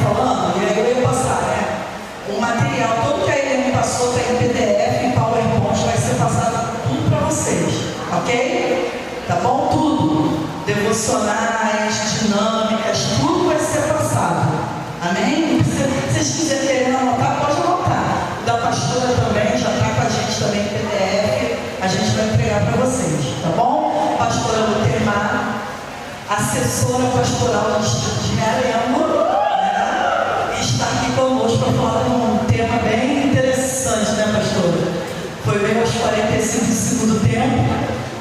falando, e aí eu ia passar, né? O material todo que a Helene passou está em PDF, em PowerPoint, vai ser passado tudo para vocês, ok? Tá bom? Tudo. Devocionais, dinâmicas, tudo vai ser passado. Amém? Se vocês quiserem anotar, pode anotar. O da pastora também, já está com a gente também em PDF. A gente vai entregar para vocês, tá bom? Pastora Lutermar, assessora pastoral do Distrito de Realengo, né? Está aqui conosco para falar de um tema bem interessante, né, pastora? Foi bem aos 45 do segundo tempo,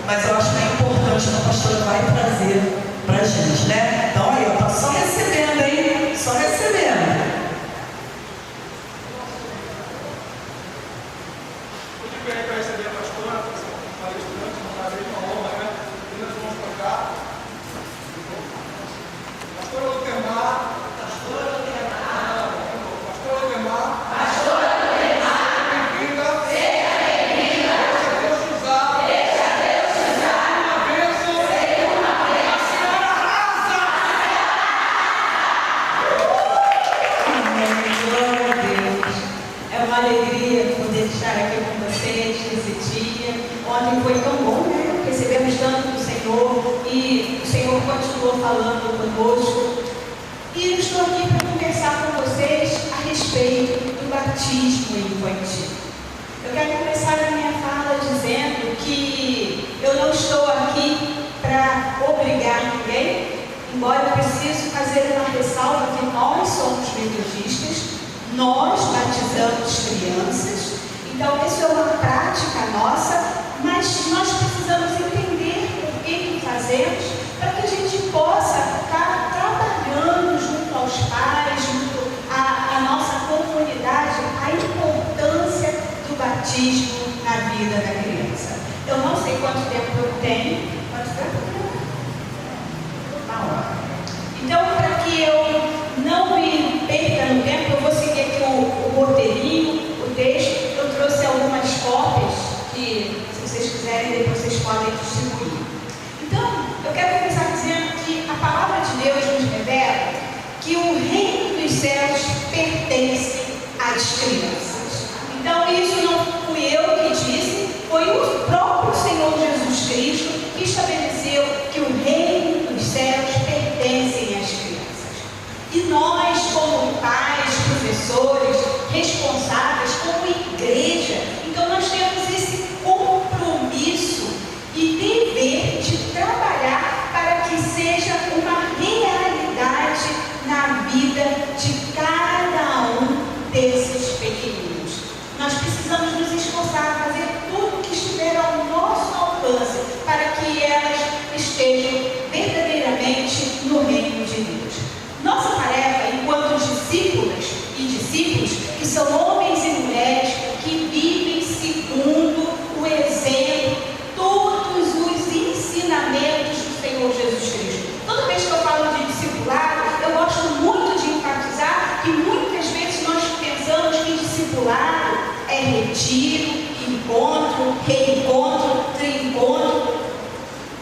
mas eu acho que é importante que a pastora vai trazer para a gente, né? Então aí, ó, tá só recebendo, hein? Só recebendo. Ontem foi tão bom, né? Recebemos tanto do Senhor e o Senhor continuou falando conosco. E eu estou aqui para conversar com vocês a respeito do batismo infantil. Eu quero começar a minha fala dizendo que eu não estou aqui para obrigar ninguém, embora eu precise fazer uma ressalva que nós somos metodistas, nós batizamos crianças, então isso é uma prática nossa, mas nós precisamos entender por que fazemos, para que a gente possa estar trabalhando junto aos pais, junto à nossa comunidade, a importância do batismo na vida da criança. Eu não sei quanto tempo eu tenho. Quanto tempo? Uma hora. Então, para que eu não me perca no tempo, eu vou seguir aqui o roteirinho, o texto. Eu trouxe algumas cópias que, se vocês quiserem, depois vocês podem distribuir. Então, eu quero começar dizendo que a palavra de Deus nos revela que o reino dos céus pertence às crianças. Então, isso não fui eu que disse, foi o próprio Senhor Jesus Cristo que estabeleceu que o reino dos céus pertence às crianças. E nós, como pais, professores, responsáveis, como igreja, então nós temos esse compromisso e dever de trabalhar para que seja uma realidade na vida de cada um desses pequeninos. Nós precisamos nos esforçar a fazer tudo o que estiver ao nosso alcance para que elas estejam verdadeiramente no reino de Deus. Nossa tarefa enquanto discípulas e discípulos, que são homens e mulheres que vivem segundo o exemplo, todos os ensinamentos do Senhor Jesus Cristo. Toda vez que eu falo de discipulado, eu gosto muito de enfatizar que muitas vezes nós pensamos que discipulado é retiro, encontro, reencontro, reencontro.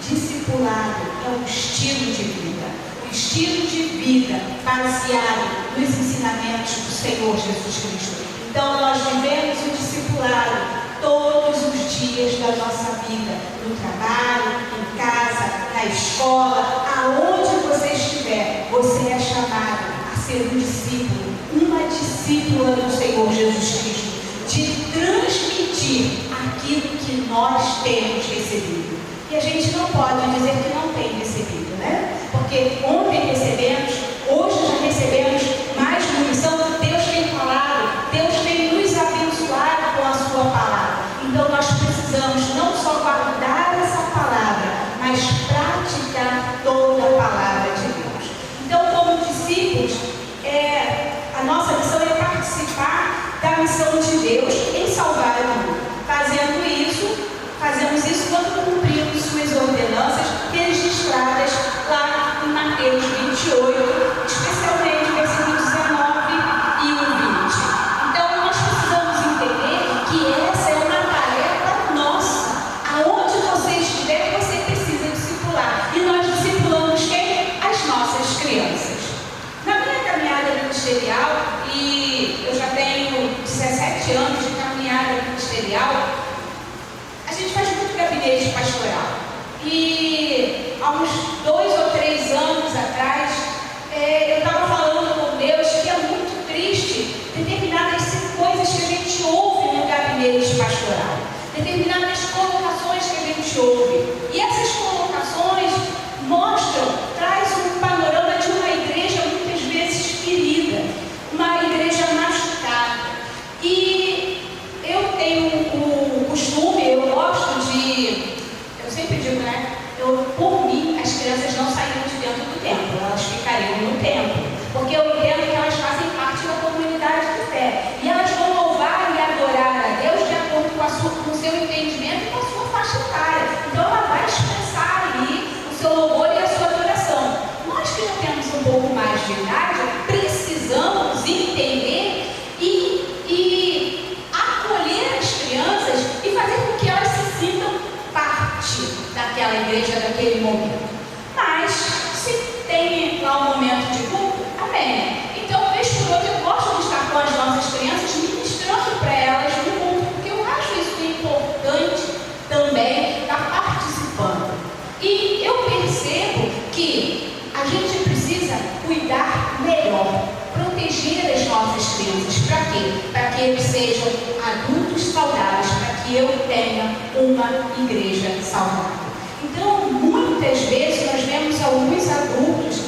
Discipulado é um estilo de vida. Estilo de vida baseado nos ensinamentos do Senhor Jesus Cristo. Então nós vivemos o discipulado todos os dias da nossa vida, no trabalho, em casa, na escola, aonde você estiver, você é chamado a ser um discípulo, uma discípula do Senhor Jesus Cristo, de transmitir aquilo que nós temos recebido. E a gente não pode dizer que não tem recebido, né? Porque ontem recebemos, hoje já recebemos mais munição. Deus tem falado, Deus tem nos abençoado com a sua palavra. Então nós precisamos não só guardar essa palavra, mas praticar toda a palavra de Deus. Então, como discípulos, a nossa missão é participar da missão de Deus em salvar o mundo. Fazemos isso quando cumprimos suas ordenanças registradas lá em Mateus 28, ministerial e eu já tenho 17 anos de caminhada ministerial. A gente faz muito gabinete pastoral. E há uns 2 ou 3 anos atrás, eu estava falando com Deus que é muito triste determinadas coisas que a gente ouve no gabinete pastoral, determinadas colocações que a gente ouve. E essas colocações traz um panorama de uma igreja muitas vezes ferida, uma igreja machucada. E eu tenho o costume, eu gosto de, eu sempre digo, né? Por mim, as crianças não saíram de dentro do templo, elas ficariam no templo, porque eu entendo que elas fazem parte da comunidade de fé, e elas vão louvar e adorar a Deus de acordo com o seu entendimento e com a sua faixa etária. Então ela vai expressar ali o seu louvor e a sua adoração. Nós que já temos um pouco mais de idade, precisamos entender e acolher as crianças e fazer com que elas se sintam parte daquela igreja, daquele momento. Mas, se tem lá um momento de culto, amém. Então, vez por outra, eu gosto de estar com as nossas crianças, ministrando para elas no culto, porque eu acho isso importante também, estar participando. E eu percebo que a gente precisa cuidar melhor, proteger as nossas crianças. Para quê? Para que eles sejam adultos saudáveis, para que eu tenha uma igreja saudável. Então, muitas vezes nós vemos alguns adultos,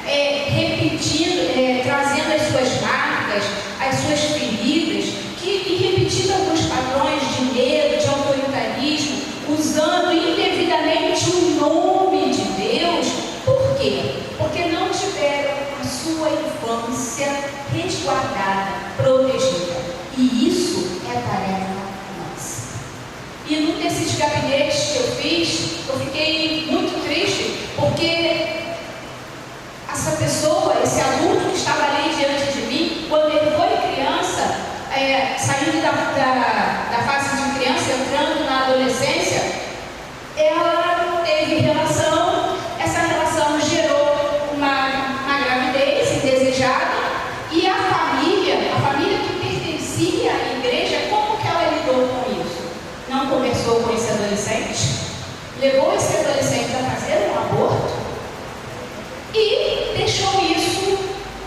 repetindo, trazendo as suas marcas, as suas feridas, e repetindo alguns padrões de medo, de autoritarismo, usando indevidamente o nome de Deus. Por quê? Porque não tiveram a sua infância resguardada, protegida. E isso é tarefa nossa. E num desses gabinetes que eu fiz, eu fiquei muito triste, porque essa pessoa, esse adulto que estava ali diante de mim, quando ele foi criança, saindo da fase de criança, entrando na adolescência, ela teve relação, essa relação gerou uma gravidez indesejada, e a família que pertencia à igreja, como que ela lidou com isso? Não conversou com esse adolescente, levou esse adolescente a fazer um aborto e deixou isso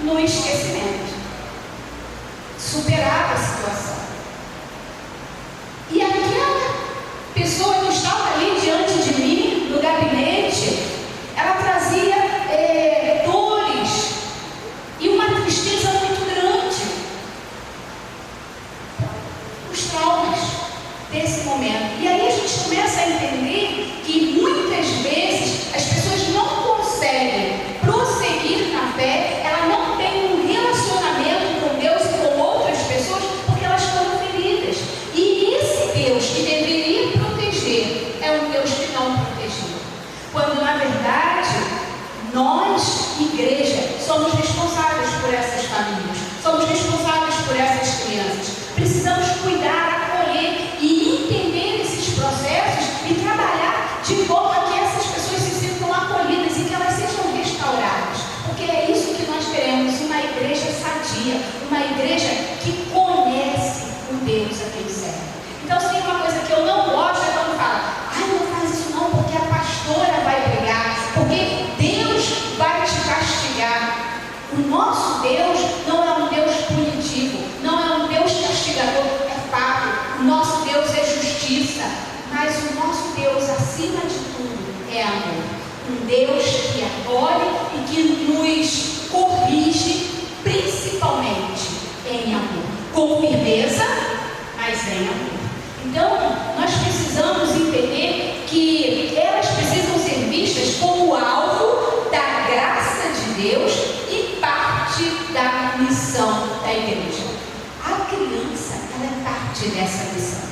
no esquecimento. Superava a situação. E aquela pessoa que estava ali diante de mim, no gabinete, ela trazia dores e uma tristeza muito grande. Os traumas desse momento. E aí a gente começa a entender que muitas vezes as pessoas não conseguem prosseguir na fé, ela não tem um relacionamento com Deus e com outras pessoas, porque elas foram feridas. E esse Deus que deveria proteger é um Deus que não protegeu. Quando na verdade nós, igreja, somos responsáveis por essas famílias, somos responsáveis por essas crianças. Precisamos cuidar, acolher e entender esses processos e trabalhar de forma que essas pessoas se sintam acolhidas e que elas sejam restauradas. Porque é isso que nós queremos, uma igreja sadia, uma igreja que conhece o Deus a quem serve. Então, se tem uma coisa que eu não gosto é quando fala, não faz isso não, porque a pastora vai pregar, porque Deus vai te castigar. O nosso Deus não é um Deus punitivo, não é um Deus castigador, é fato. O nosso Deus é justiça, mas o nosso Deus, acima de tudo, é amor. Um Deus que acolhe e que nos corrige, principalmente em amor. Com firmeza, mas em amor. Então, nós precisamos entender que elas precisam ser vistas como alvo da graça de Deus e parte da missão da igreja. A criança, ela é parte dessa missão.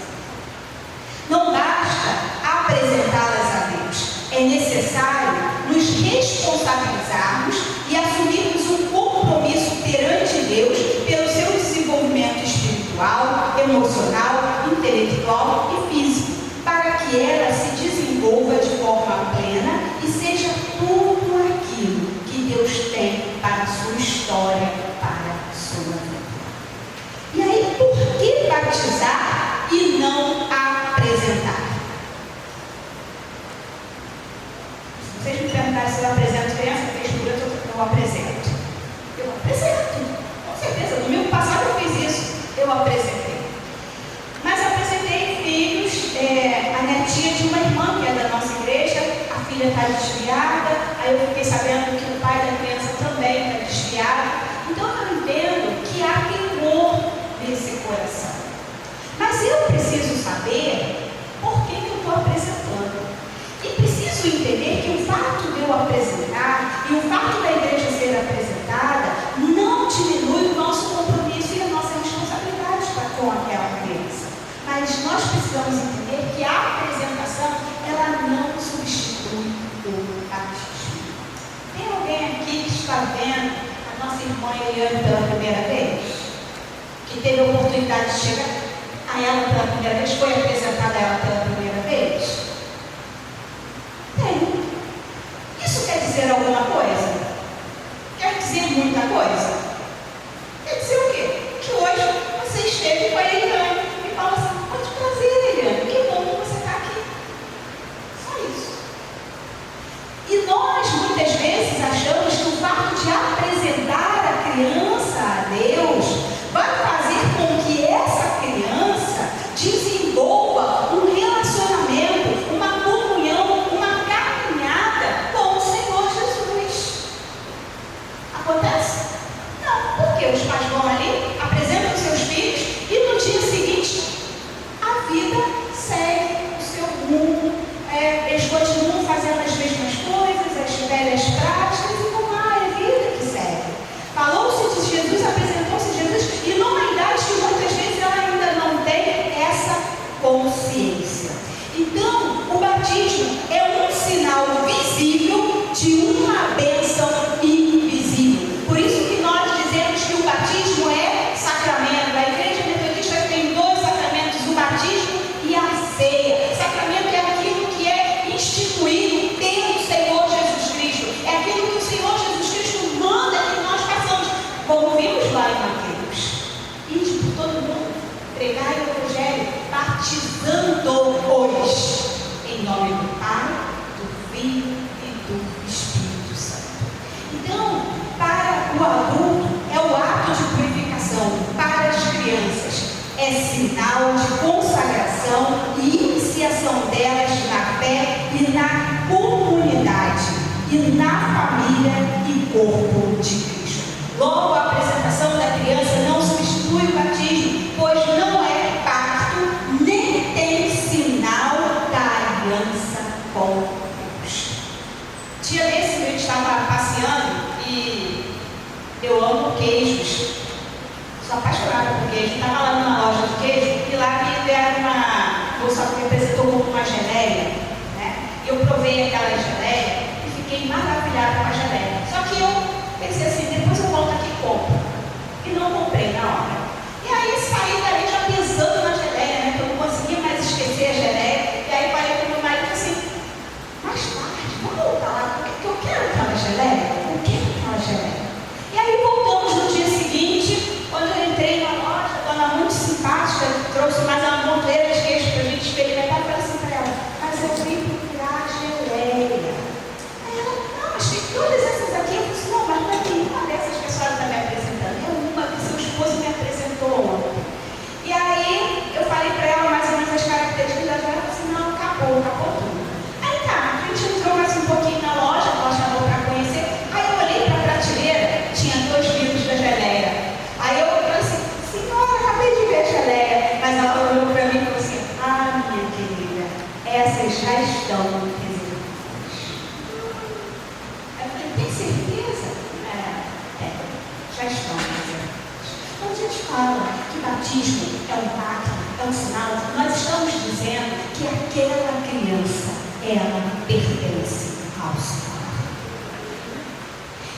Não basta apresentá-las a Deus. É necessário nos responsabilizarmos e assumirmos um compromisso perante Deus pelo seu desenvolvimento espiritual, emocional, intelectual e físico, para que ela se desenvolva de forma plena e seja tudo aquilo que Deus tem para a sua história, para filha está desviada, aí eu fiquei sabendo que o pai da criança também está desviado. Então eu entendo que há temor nesse coração. Mas eu preciso saber por que eu estou apresentando. E preciso entender que o fato de eu apresentar e o fato da igreja ser apresentada não diminui o nosso compromisso e a nossa responsabilidade com aquela criança. Mas nós precisamos entender que a apresentação, ela não substitui o batismo. Tem alguém aqui que está vendo a nossa irmã Eliane pela primeira vez? Que teve a oportunidade de chegar a ela pela primeira vez? Foi apresentada a ela pela primeira vez? Tem. Isso quer dizer alguma coisa? Quer dizer muita coisa? Quer dizer o quê? Que hoje você esteve com a Eliane e fala assim: pode prazer, Eliane, que bom que você está aqui. Só isso. E nós muitas vezes achamos que o fato de apresentar a criança a Deus vai fazer com que essa criança desenvolva um relacionamento, uma comunhão, uma caminhada com o Senhor Jesus. Acontece? Não, porque os pais vão ali, apresentam seus filhos e no dia seguinte a vida segue o seu rumo. Eles continuam fazendo as mesmas coisas, as velhas práticas, e vão lá, é a vida que segue. Falou-se de Jesus, apresentou-se de Jesus, e numa idade que muitas vezes ela ainda não tem essa consciência. Então, o batismo é um sinal visível de uma bênção invisível. Por isso que nós dizemos que o batismo é sacramento. A igreja metodista tem dois sacramentos: o batismo e a ceia. Sacramento é aquilo que é instituído pelo Senhor Jesus Cristo. É aquilo que o Senhor Jesus Cristo manda que nós façamos. Como vimos lá em Mateus: ide por todo mundo, pregai o Evangelho, batizando-os em nome do Pai, do Filho e do Espírito Santo. Então, para o adulto é o ato de purificação, para as crianças é sinal de consagração e iniciação delas na fé e na comunidade, e na família e corpo de Cristo. Logo, a apresentação da criança não substitui o batismo, pois não é pacto, nem tem sinal da aliança com Deus. Dia desse eu estava passeando e eu amo queijos. Sou apaixonada por queijo. Estava lá numa loja de queijo e lá vieram uma moça que me apresentou como uma geleia, né? Eu provei aquela geleia e fiquei maravilhada com a geleia. Só que eu pensei assim: depois eu volto aqui e compro. E não comprei na hora. E aí saí dali já pensando na geleia, né? Que eu não conseguia mais esquecer a geleia. E aí falei para o meu marido assim: mais tarde, vamos voltar lá, porque eu quero aquela geleia. Eu quero aquela geleia. E aí voltamos no dia seguinte. Quando eu entrei na loja, a dona muito simpática trouxe mais uma monteira de queijo para a gente experimentar. Eu falei assim para ela: mas eu vim procurar geleia. Aí ela: não, mas tem todas essas aqui. Eu disse: não, mas não é nenhuma dessas que a senhora está me apresentando. É uma que seu esposo me apresentou ontem. E aí eu falei para ela mais ou menos as características da geleia. Ela falou assim: não, acabou tudo. Aí tá, a gente entrou mais um pouquinho na loja, ela chamou para conhecer. Aí eu olhei para a prateleira, tinha 2 litros da geleia. Aí eu falei assim: senhora, acabei de ver a geleia. Mas ela olhou para mim e falou assim: ah, minha querida, essas já estão reservadas. Eu falei: tem certeza? Já estão reservadas. Quando a gente fala que batismo é um pacto, é um sinal, nós estamos dizendo que aquela criança, ela pertence ao Senhor.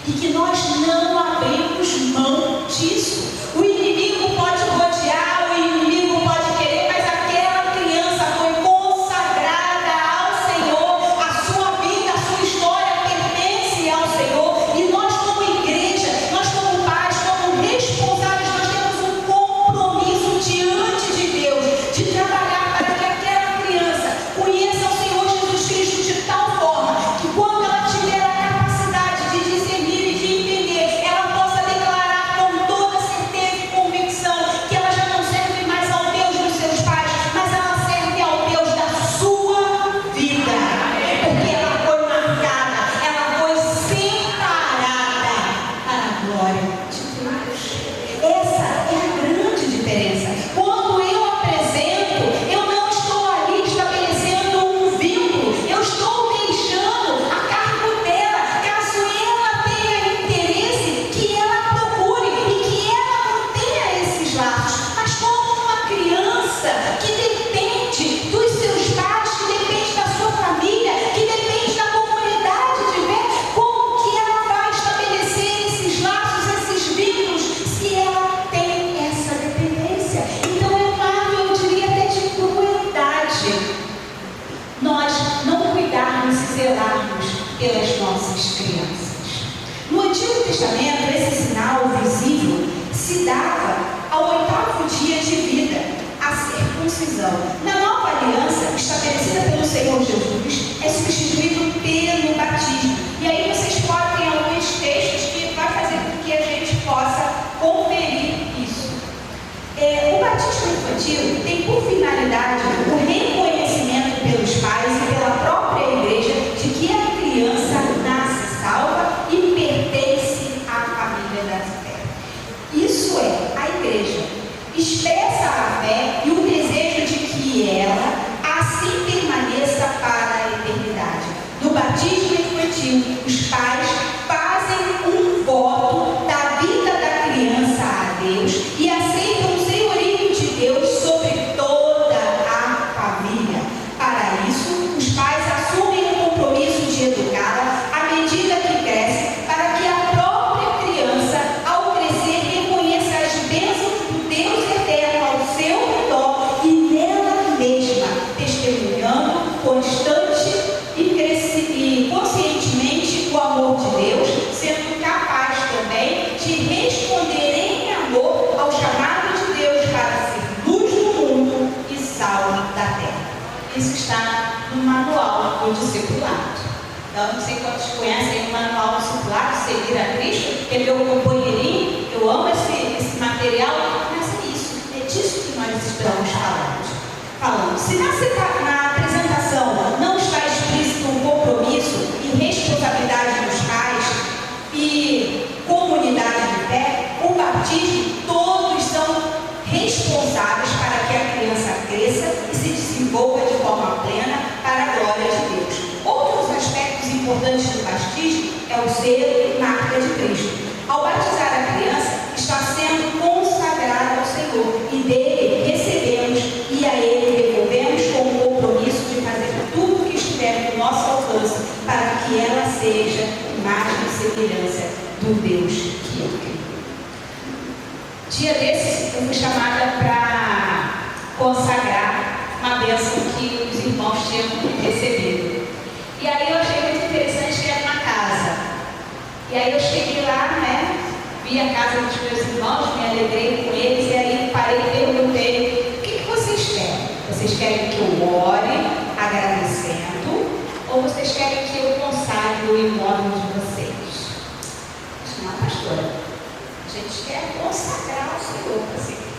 E que nós não abrimos mão disso. O inimigo pode rodear, o inimigo pode querer, mas aquela criança foi consagrada ao Senhor. A sua vida, a sua história pertence ao Senhor. E nós, como igreja, nós como pais, como responsáveis, nós temos um compromisso diante de Deus, de trabalhar para que aquela criança conheça o Senhor Jesus Cristo de tal forma que quando ela tiver a capacidade de discernir e de entender, ela possa declarar Testamento, esse sinal visível se dava ao 8º dia de vida, a circuncisão. Na nova aliança, estabelecida pelo Senhor Jesus, é substituído pelo batismo. E aí vocês podem alguns textos que vai fazer com que a gente possa conferir isso. O batismo infantil tem por finalidade o reconhecimento pelos pais e pela própria igreja de que a criança nasce salva e pertence à família da fé. Isso é, a igreja expressa a fé e o desejo de que ela assim permaneça para a eternidade. No batismo infantil, os pais fazem um voto da vida da criança a Deus e aceitam o senhorio de Deus sobre toda a família. Para isso, os pais assumem o compromisso de educá-la à medida que cresce, para que a própria criança, ao crescer, reconheça as bênçãos do Deus eterno ao seu redor e nela mesma, testemunhando constante e conscientemente o amor de Deus, sendo capaz também de responder em amor ao chamado de Deus para ser luz do mundo e sal da terra. Isso está no manual do discipulado. Então, não sei quantos conhecem o manual do discipulado, Seguir a Cristo, que é meu companheirinho. Eu amo esse material, mas é isso, é disso que nós estamos falando. Se na apresentação não está explícito um compromisso e responsabilidade dos pais e comunidade de fé, o batismo, todos são responsáveis para que a criança cresça e se desenvolva de forma plena para a glória de Deus. Outros aspectos importantes do batismo é o selo e marca de Cristo. Ao batizar a criança, está sendo consagrada ao Senhor e dele recebemos e a ele devolvemos com o compromisso de fazer tudo o que estiver no nosso alcance para que ela seja imagem e semelhança do Deus que é Cristo. Dia desses, eu fui chamada para consagrar uma bênção que os irmãos tinham recebido. E aí eu achei muito interessante que era uma casa. E aí eu cheguei lá, né? Vi a casa dos meus irmãos, me alegrei com eles, e aí parei e perguntei: o que vocês querem? Vocês querem que eu ore agradecendo? Ou vocês querem que eu consagre o imóvel de vocês? Não, pastora, a gente quer consagrar ao Senhor.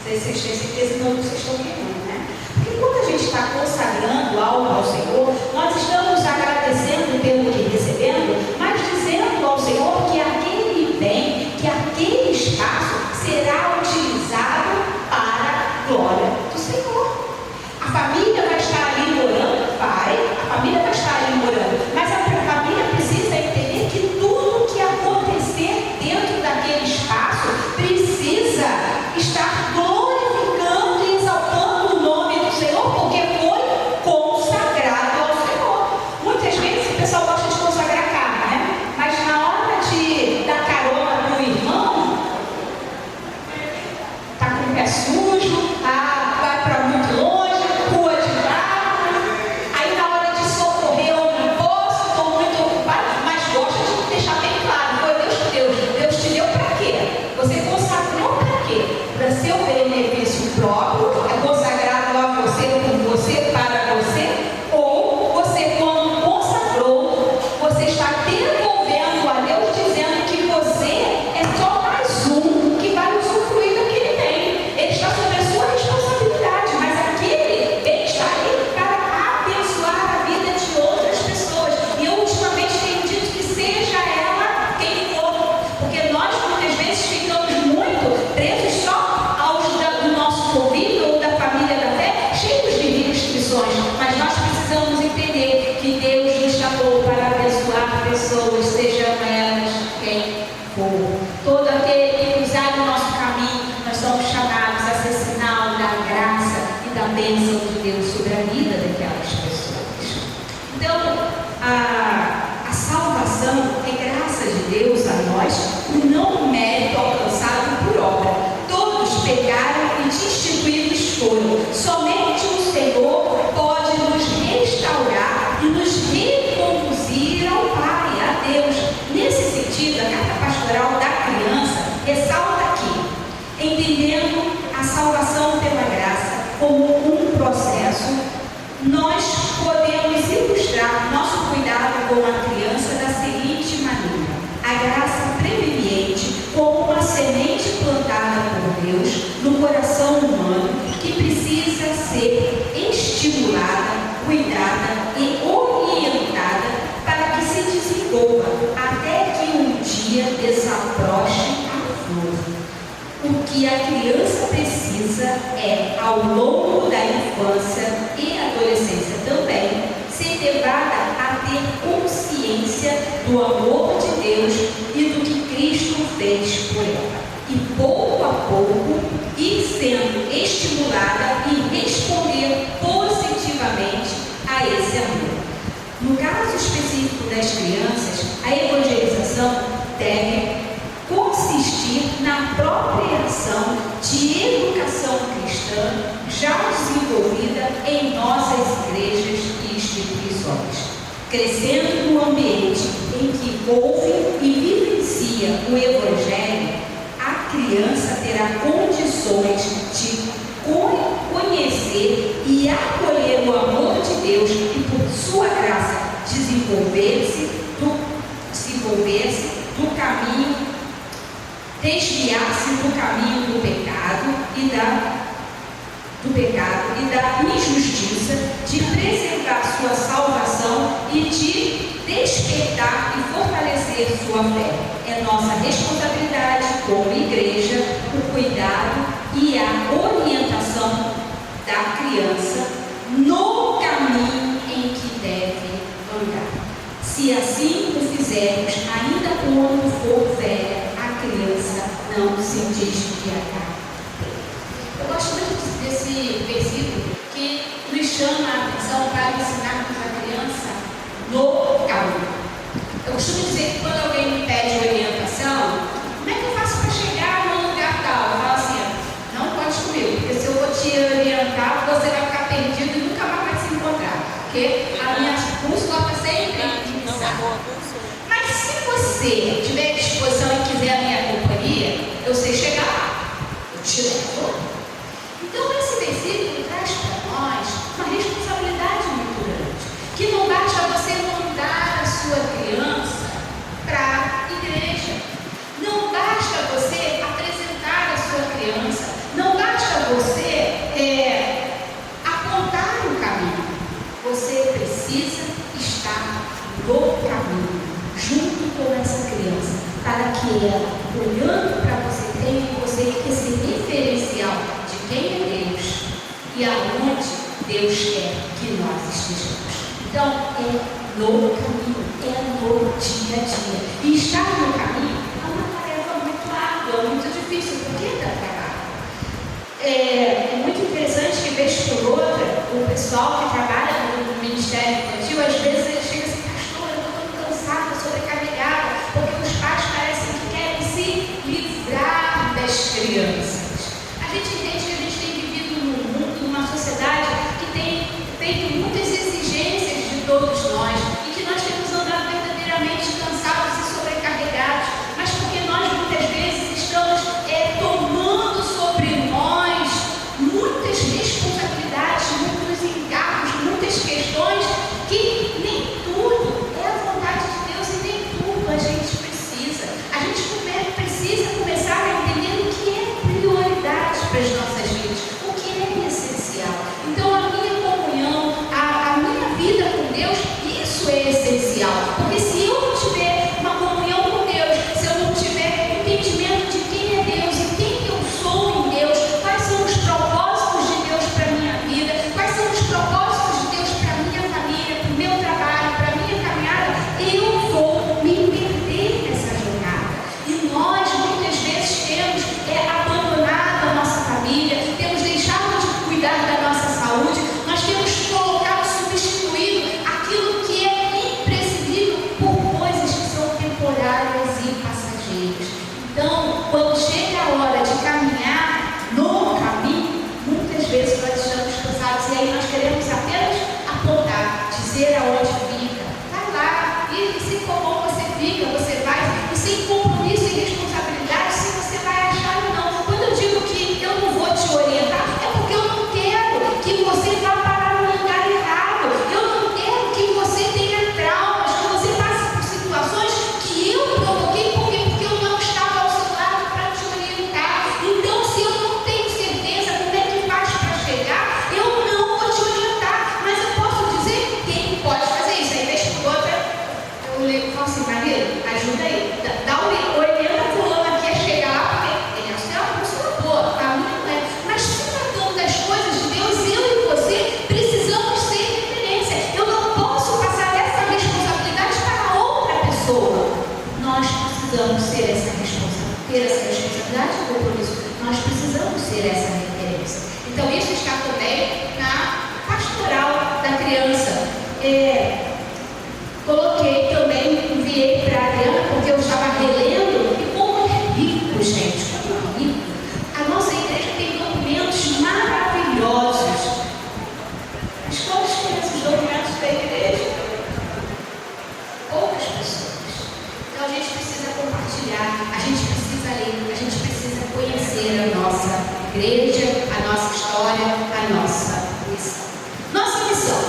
Vocês têm certeza que vocês estão querendo, né? Porque quando a gente está consagrando algo ao Senhor, nós estamos agradecendo pelo que recebemos, mas dizendo ao Senhor que aquele bem, que aquele espaço será utilizado para a glória do Senhor. A família vai estar ali morando? A família vai estar ali morando, mas a família precisa entender que tudo que acontecer dentro daquele espaço precisa estar glorificando e exaltando o nome do Senhor, porque foi consagrado ao Senhor. Muitas vezes o pessoal gosta de consagrar carro, né? Mas na hora de dar carona pro irmão, tá com o pé sujo, vai para muito longe, rua de barro. Aí na hora de socorrer eu não posso, estou muito ocupado, mas gosta de deixar bem claro: foi Deus que deu. Deus te deu para quê? Você consagrou para quê? Para seu benefício próprio, é consagrado a você, por você, para você, ou você, quando consagrou, você está devolvendo a Deus, dizendo que você é só mais um que vai usufruir do que ele tem. Ele está entendendo a salvação pela graça como um processo, nós podemos ilustrar nosso cuidado com a criança da seguinte maneira: a graça preveniente como uma semente plantada por Deus no coração humano que precisa ser estimulada, cuidada e orientada para que se desenvolva até que um dia desabroche a flor. O que a criança precisa é, ao longo da infância e adolescência também, ser levada a ter consciência do amor de Deus e do que Cristo fez por ela. E pouco a pouco ir sendo estimulada e responder positivamente a esse amor. No caso específico das crianças, a evangelização deve consistir na própria ação de educação cristã já desenvolvida em nossas igrejas e instituições. Crescendo no ambiente em que ouve e vivencia o Evangelho, a criança terá condições de conhecer e acolher o amor de Deus e, por sua graça, desenvolver-se do caminho, desviar-se do caminho do pecado e da injustiça, de preservar sua salvação e de despertar e fortalecer sua fé. É nossa responsabilidade como igreja o cuidado e a orientação da criança no caminho em que deve andar. Se assim o fizermos, ainda quando for velha, a criança não se desviará. Eu gosto muito desse versículo que nos chama a atenção para ensinarmos a criança no caminho. Eu costumo dizer que quando alguém me pede orientação, como é que eu faço para chegar no lugar tal? Eu falo assim: não conte comigo, porque se eu vou te orientar, você vai ficar perdido e nunca mais vai se encontrar. Porque a minha bússola está sempre iniciada. Mas se você tiver disposição e quiser a minha companhia, eu sei chegar lá. Eu te levo. Então esse versículo traz para nós uma responsabilidade muito grande. Que não basta você mandar a sua criança para a igreja. Não basta você apresentar a sua criança. Não basta você apontar o caminho. Você precisa estar no caminho, junto com essa criança, para que ela, olhando para você, tenha você esse referencial de quem é Deus e aonde Deus quer que nós estejamos. Então, é no caminho, é no dia a dia. E estar no caminho é uma tarefa muito árdua, muito difícil, porque dá trabalho. É muito interessante que, vez por outra, o pessoal que trabalha no Ministério Infantil, às vezes ele chega assim: pastor, eu estou muito cansada, sobrecarregada, porque os pais parecem que querem se livrar das crianças. A gente entende que a gente tem vivido num mundo, numa sociedade que tem feito muitas exigências de todos nós e que nós temos andado verdadeiramente cansados e sobrecarregados, mas porque nós muitas vezes estamos tomando sobre nós muitas responsabilidades, muitos encargos, muitas questões que nem tudo é a vontade de Deus e nem tudo a gente precisa. A gente precisa começar a entender o que é prioridade. ser essa referência. Então, isso está também na pastoral da criança. Coloquei também, enviei para a Adriana, porque eu estava relendo, e como é rico, gente, como é rico. A nossa igreja tem documentos maravilhosos. Mas quais são esses documentos da igreja? Poucas pessoas. Então a gente precisa compartilhar, a gente precisa ler, a gente precisa conhecer a nossa igreja, a nossa história, a nossa missão. Nossa missão: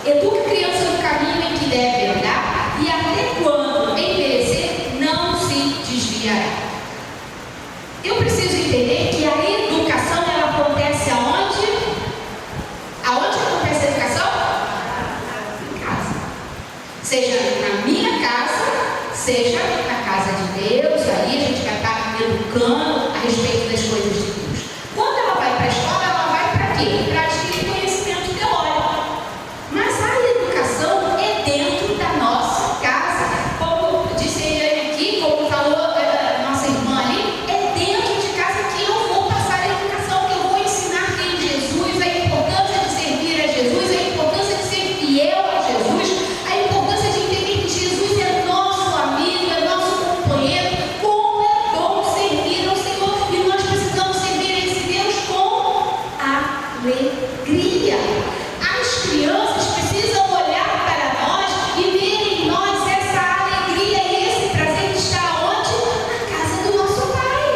educa a criança no caminho em que deve andar e até quando envelhecer não se desviará. Eu preciso entender que a educação ela acontece aonde? Aonde acontece a educação? Em casa. Seja na minha casa, seja na casa de Deus. Aí a gente vai estar educando a respeito das coisas de Deus. Quando ela vai para a escola, ela vai para quê? Para adquirir conhecimento teórico. Mas a educação é dentro da nossa casa. Como disse ele aqui, como falou a nossa irmã ali, é dentro de casa que eu vou passar a educação, que eu vou ensinar quem é Jesus, a importância de servir a Jesus, a importância de ser fiel a Jesus, a importância de entender que Jesus é nosso amigo, é nosso companheiro, como é bom servir ao Senhor, e nós precisamos servir a esse Deus com alegria. As crianças precisam olhar para nós e ver em nós essa alegria e esse prazer de estar onde? Na casa do nosso Pai.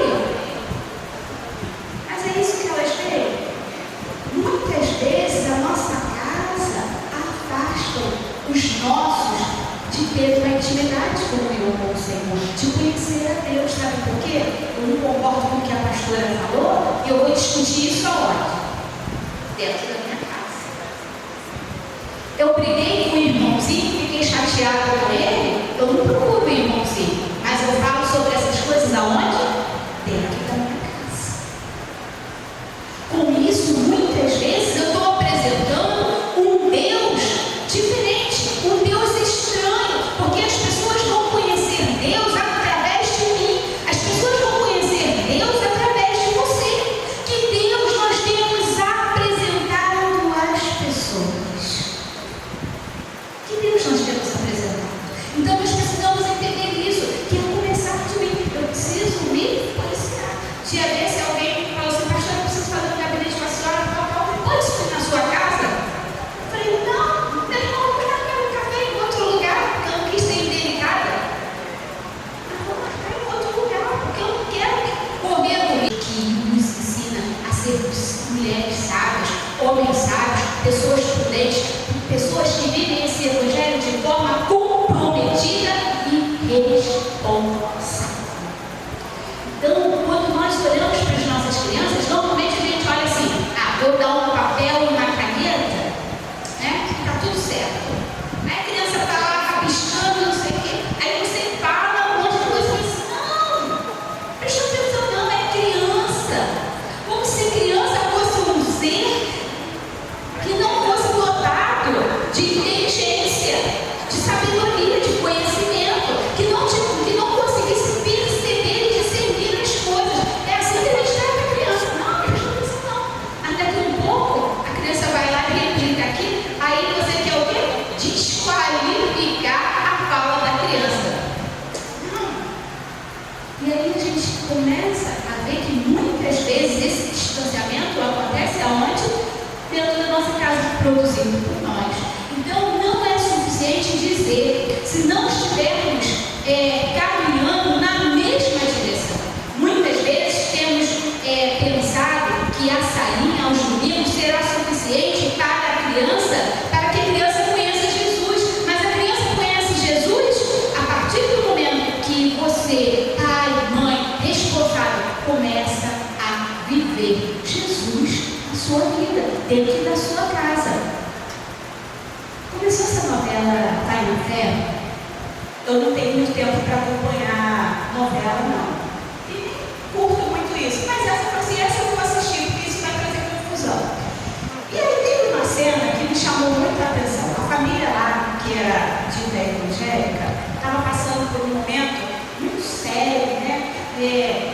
Mas é isso que elas veem. Muitas vezes a nossa casa afasta os nossos de ter uma intimidade com o Senhor, de conhecer a Deus. Sabe por quê? Eu não concordo com o que a pastora falou e eu vou discutir isso aonde? Dentro da minha casa. Eu briguei com o irmãozinho, fiquei chateada com ele, eu não procuro o irmãozinho, mas eu falo sobre essas coisas aonde? Dentro da minha casa. Com isso, muitas vezes eu estou apresentando um Deus diferente, um Deus estranho, porque as pessoas vão conhecer Deus através de mim, as pessoas vão conhecer Deus através de você. Que Deus nós temos apresentado às pessoas? Que Deus nós temos apresentado? Então nós precisamos entender isso, que é começar de mim. Eu preciso me policiar. Dia desse alguém falou assim: pastor, eu preciso fazer um gabinete com a senhora, pode subir na sua casa? Eu falei: não, meu irmão, vou marcar um café em outro lugar, porque eu não quis ser indelicada. Eu vou marcar em outro lugar, porque eu não quero correr com ele. Que nos ensina a ser mulheres sábias, homens sábios, pessoas prudentes, pessoas que vivem esse evangelho de forma comprometida e responsável. Então, quando nós olhamos para as nossas crianças, normalmente a gente olha assim: vou dar um papel e uma caneta, né? Tá tudo certo. Aí a criança está lá rabiscando, não sei o quê. Aí você fala um monte de coisa e fala assim: não, presta atenção, não, é criança. Como se criança fosse um ser que não fosse dotado de inteligência, de sabedoria, de conhecimento, que não conseguisse perceber e discernir as coisas. É assim que a gente trata a criança. Não, presta atenção não. Até que um pouco a criança vai lá e replica aqui, aí você quer o quê? Desqualificar a fala da criança. Não. E aí a gente começa a ver que muitas vezes esse distanciamento acontece aonde? Dentro da nossa casa, produzido por nós. Então não é suficiente dizer, se não estivermos caminhando na mesma direção. Muitas vezes temos pensado que a saída aos domingos será suficiente para a criança, para que a criança conheça Jesus. Mas a criança conhece Jesus a partir do momento que você, pai, mãe, responsável, começa a viver Jesus na sua vida, dentro da sua casa. Começou essa novela Pai na Fé. Eu não tenho muito tempo para acompanhar novela, não. E curto muito isso. Mas essa eu vou assistir, porque isso vai trazer confusão. E aí teve uma cena que me chamou muita atenção. A família lá, que era de fé evangélica, estava passando por um momento muito sério, né?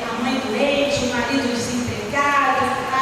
A mãe doente, o marido desempregado.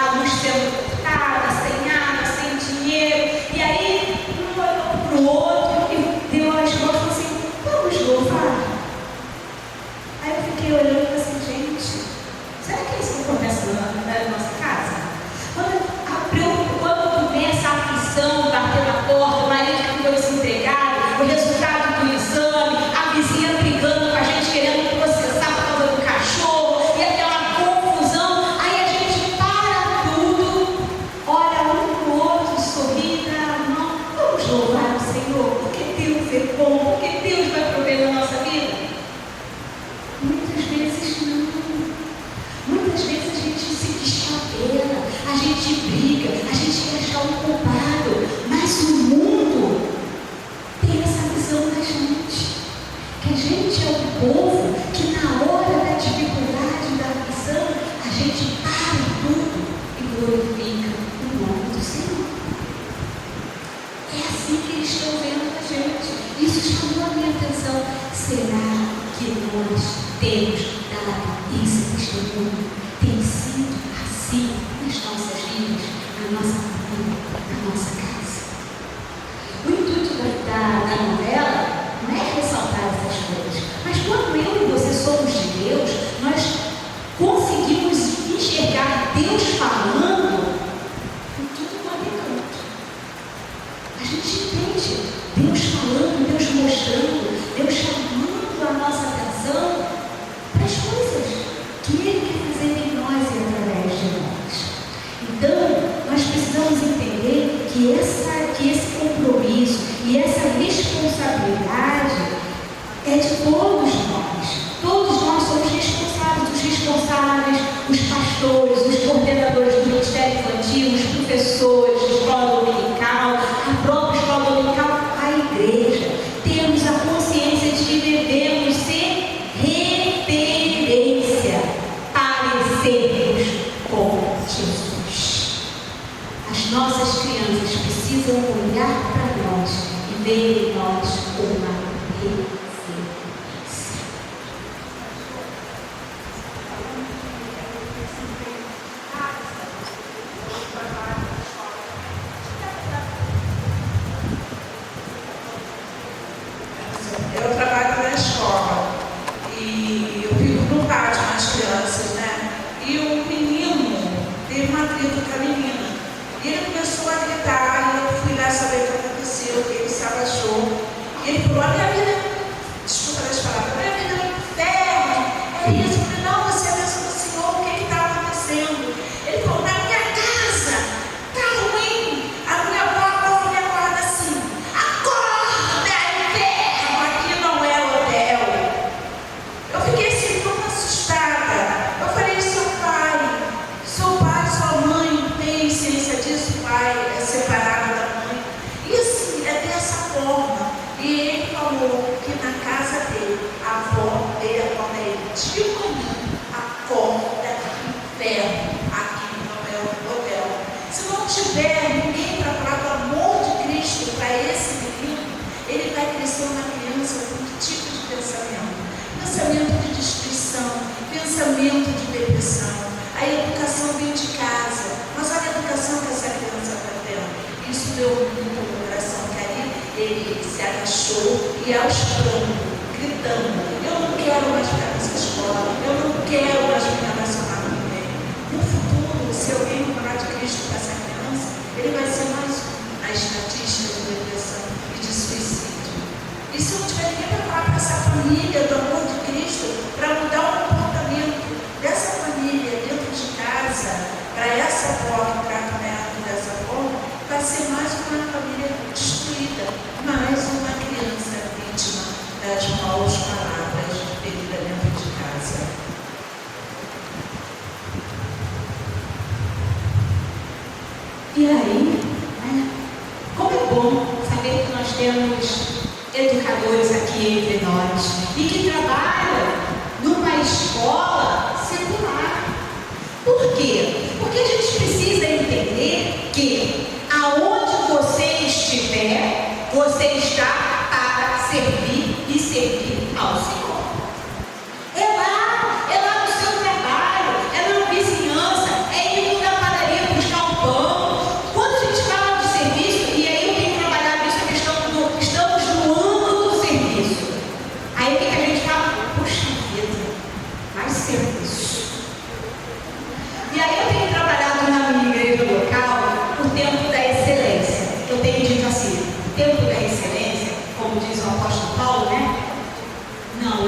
professores de escola dominical, a própria escola dominical, a igreja. Temos a consciência de que devemos ser referência, parecermos com Jesus. As nossas crianças precisam olhar para nós e ver em nós uma referência. Eu trabalho na escola e eu fico no pátio com as crianças, né? E um menino teve uma atrito com a menina. E ele começou a gritar, e eu fui lá saber o que aconteceu, que ele se abaixou. E ele falou, a minha vida, desculpa das palavras, a minha vida é um inferno. É isso. Eu falei, não, você é a bênção do Senhor, o que está acontecendo? Ele falou, na minha casa, está ruim. A minha avó me acorda assim, acorda, inferno, aqui não é hotel. Eu fiquei assim, tão assustada. Eu falei, seu pai, sua mãe tem ciência disso? O pai é separado da mãe. E assim, é dessa forma. E ele falou que na casa dele, a avó dele acorda ele, tipo acorda, inferno, aqui não é o hotel. Se não tiver ninguém para falar do amor de Cristo para esse menino, ele vai crescer uma criança com que tipo de pensamento? Pensamento de destruição, pensamento de depressão. A educação vem de casa, mas olha a educação que essa criança está tendo. Isso deu muito no coração, que aí ele se agachou e aos prantos, gritando, eu não quero mais ficar nessa escola, eu não quero mais me relacionar com ninguém. No futuro, se alguém falar de Cristo para essa criança, ele vai ser mais um na estatística de depressão e de suicídio. E se não tiver ninguém para falar para essa família do amor de Cristo, para mudar o comportamento dessa família dentro de casa, para essa avó que trata o neto dessa forma, vai ser mais uma família destruída, mais uma criança vítima das maus palavras ferida dentro de casa. E aí, como é bom saber que nós temos educadores aqui entre nós e que trabalham numa escola secular. Por quê? Porque a gente precisa entender que aonde você estiver, você está para servir e servir ao Senhor. É lá no seu trabalho, é na vizinhança, é indo na padaria buscar um pão. Quando a gente fala de serviço, e aí eu tenho trabalhado isso, a questão do estamos no âmbito do serviço. Aí o que a gente fala? Puxa vida, mais serviço. E aí eu tenho trabalhado na minha igreja local o tempo da excelência. Eu tenho dito assim, o tempo da excelência, como diz o apóstolo Paulo, né? Não,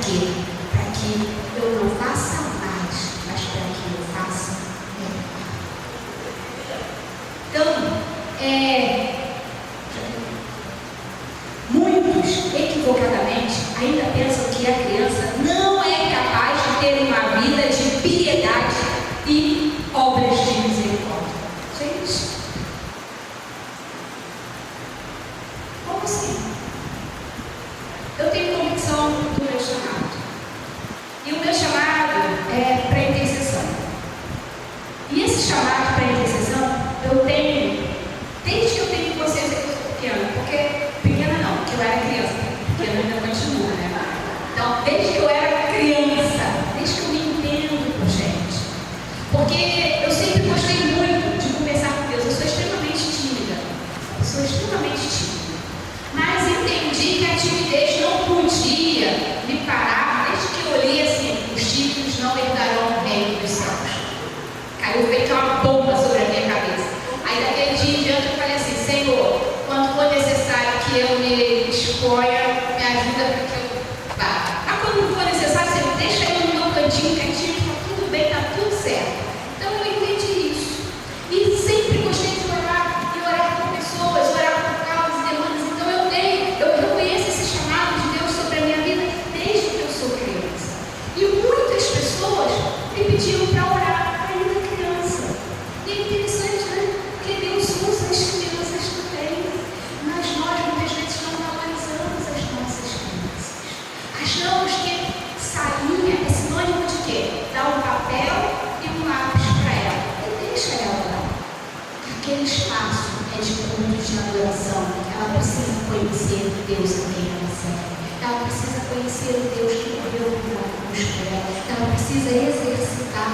quê? Para que eu não faça mais, mas para que eu faça melhor. Então, muitos, equivocadamente, ainda pensam que a criança não é capaz de ter uma vida de piedade e obras de misericórdia. Gente, como assim? Eu tenho convicção do meu chamado. E o meu chamado é para intercessão. E esse chamado para intercessão, eu tenho, desde que eu tenho consciência que eu sou pequena, porque pequena não, porque eu era criança, pequena ainda continua, né? Então, desde que eu era criança, desde que eu me entendo por gente. Porque eu sempre gostei muito de conversar com Deus. Eu sou extremamente tímida. Eu sou extremamente tímida. Mas entendi que a timidez não podia me parar, desde que eu li assim, os tímidos não herdarão o reino dos céus. Caiu feito uma bomba sobre a minha cabeça. Aí daquele dia em diante eu falei assim, Senhor, quando for necessário que eu me exponha, me ajuda para que eu vá. Mas quando não for necessário, Senhor, deixa eu no meu cantinho, quietinho, está tudo bem, está tudo certo. Então eu entendi isso. E sempre gostei de orar, e orar por pessoas, orar por causas e demandas. Então eu reconheço esse chamado de Deus sobre a minha vida desde que eu sou criança. E muitas pessoas me pediam para orar ainda criança. E é interessante, né? Porque Deus usa as crianças também. Mas nós muitas vezes não valorizamos as nossas crianças. Achamos que sainha é sinônimo de quê? Dar um papel e um lápis para ela. E deixa ela lá. Aquele espaço é de culto de adoração. Ela precisa conhecer Deus a quem ela serve. Ela precisa conhecer o Deus que morreu pela cruz por ela. Ela precisa exercitar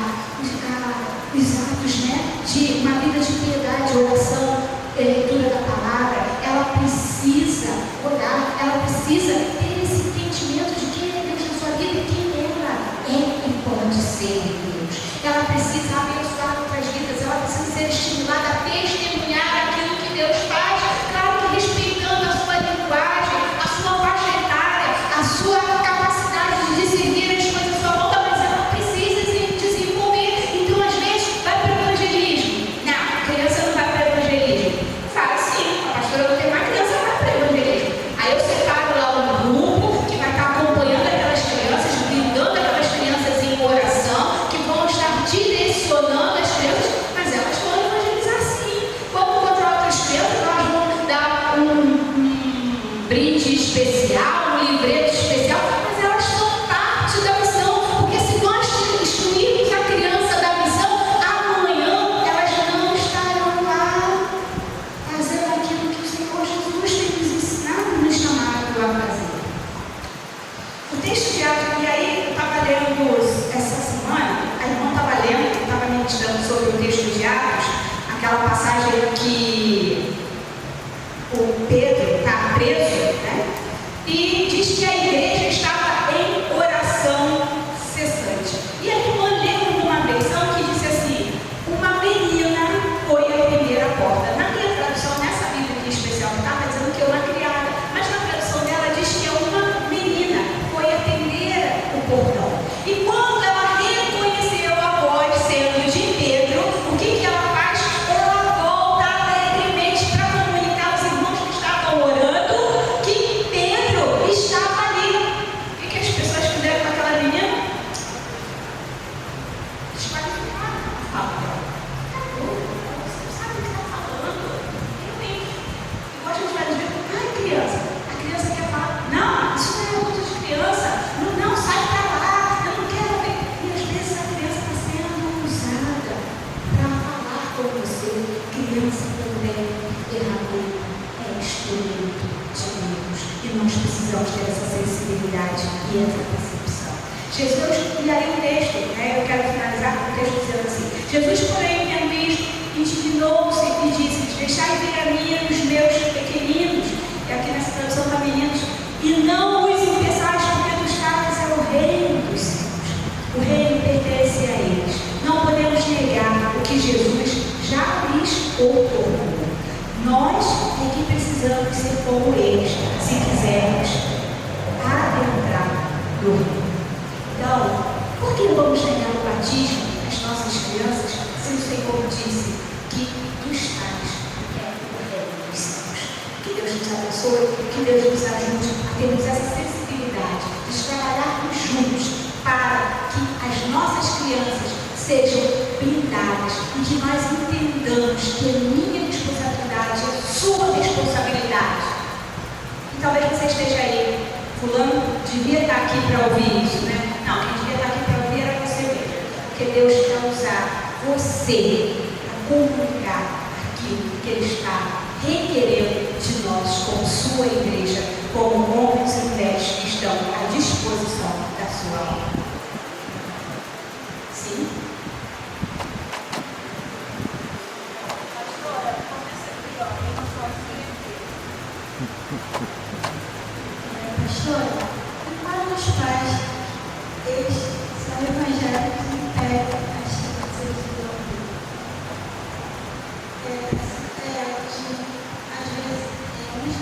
os atos, né, de uma vida de piedade, oração, leitura da palavra. Ela precisa orar, ela precisa ter esse entendimento de quem é Deus na sua vida e quem ela é e pode ser Deus. Ela precisa abençoar outras vidas, ela precisa ser estimulada a testemunhar aquilo que Deus faz, claro que respeitando a sua linguagem, a sua faixa etária, a sua capacidade de discernir as coisas à sua volta, mas ela precisa se desenvolver. Então, às vezes, vai para o evangelismo. Não, a criança não vai para o evangelismo. Vai sim, a pastora não tem mais criança, vai para o evangelismo. Aí eu separo lá um grupo que vai estar acompanhando aquelas crianças, brindando aquelas crianças em oração, que vão estar direcionando as crianças, mas elas vão evangelizar sim. Vamos encontrar outras crianças, elas vão dar um brinde especial, um livreto especial, mas elas são parte da missão, porque se nós excluirmos a criança da missão, amanhã elas não estarão lá fazendo aquilo que o Senhor Jesus tem nos ensinado e nos chamado a fazer. O texto de Atos, e aí eu estava lendo essa semana, a irmã estava lendo, estava meditando sobre o texto de Atos, aquela passagem que o Pedro está preso, né? E diz que a igreja estava em oração cessante. E a irmã leu numa versão que disse assim: uma menina foi a primeira porta. Na minha tradução, nessa Bíblia aqui especial, estava dizendo que é uma criada, mas na tradução dela diz que é uma menina foi atender o portão. E quando ela reconheceu a voz sendo de Pedro, o que ela faz? Ela volta alegremente para comunicar aos irmãos que estavam orando que Pedro estava ali. O que as pessoas fizeram com aquela menina? Desqualificaram. Acabou. Você não sabe o que está falando. Realmente. Igual a gente vai dizer, ai criança, a criança quer falar, não, isso não é luta de criança, não, sai para lá, eu não quero ver. E às vezes a criança está sendo usada para falar com você. Criança também ferramenta, é instrumento de Deus. E nós precisamos ter essa sensibilidade e essa percepção. Jesus, e aí o texto, né, eu quero finalizar com o texto dizendo assim: Jesus, porém, tendo isto, indignou-se e disse: deixai vir a mim os meus pequeninos, e aqui nessa tradução está meninos, e não os impeçais, porque dos tais é o reino dos céus. O reino pertence a eles. Não podemos negar o que Jesus já lhes outorgou. Nós é que precisamos ser como eles, se quisermos adentrar no reino. Deus nos ajude a termos essa sensibilidade de trabalharmos juntos para que as nossas crianças sejam blindadas e que nós entendamos que é minha responsabilidade, é sua responsabilidade. E talvez você esteja aí, fulano devia estar aqui para ouvir isso, né? Não, quem devia estar aqui para ouvir era você mesmo. Porque Deus quer usar você a comunicar aquilo que Ele está requerendo de nós, como sua igreja, como homens e mulheres que estão à disposição da sua obra. Sim? Pastora, para os pais, eles são evangélicos e pegam as crianças de dormir. Às vezes, uns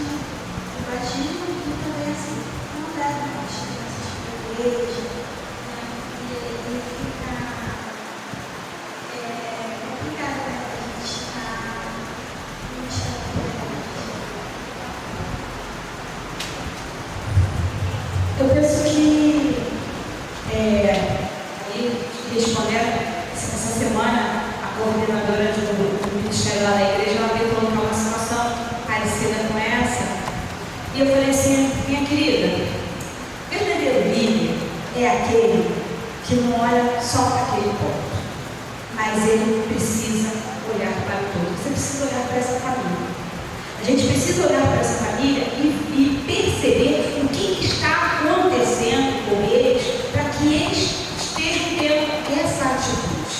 no batismo e também assim, não levam as crianças para a igreja, e aí fica complicado, né? A gente está Eu penso que, aí, respondendo, essa semana, a coordenadora do ministério lá da igreja, ela veio colocar uma situação parecida com essa. E eu falei assim, minha querida, o verdadeiro líder é aquele que não olha só para aquele ponto, mas ele precisa olhar para o todo. Você precisa olhar para essa família. A gente precisa olhar para essa família e perceber o que está acontecendo com eles para que eles estejam tendo essa atitude.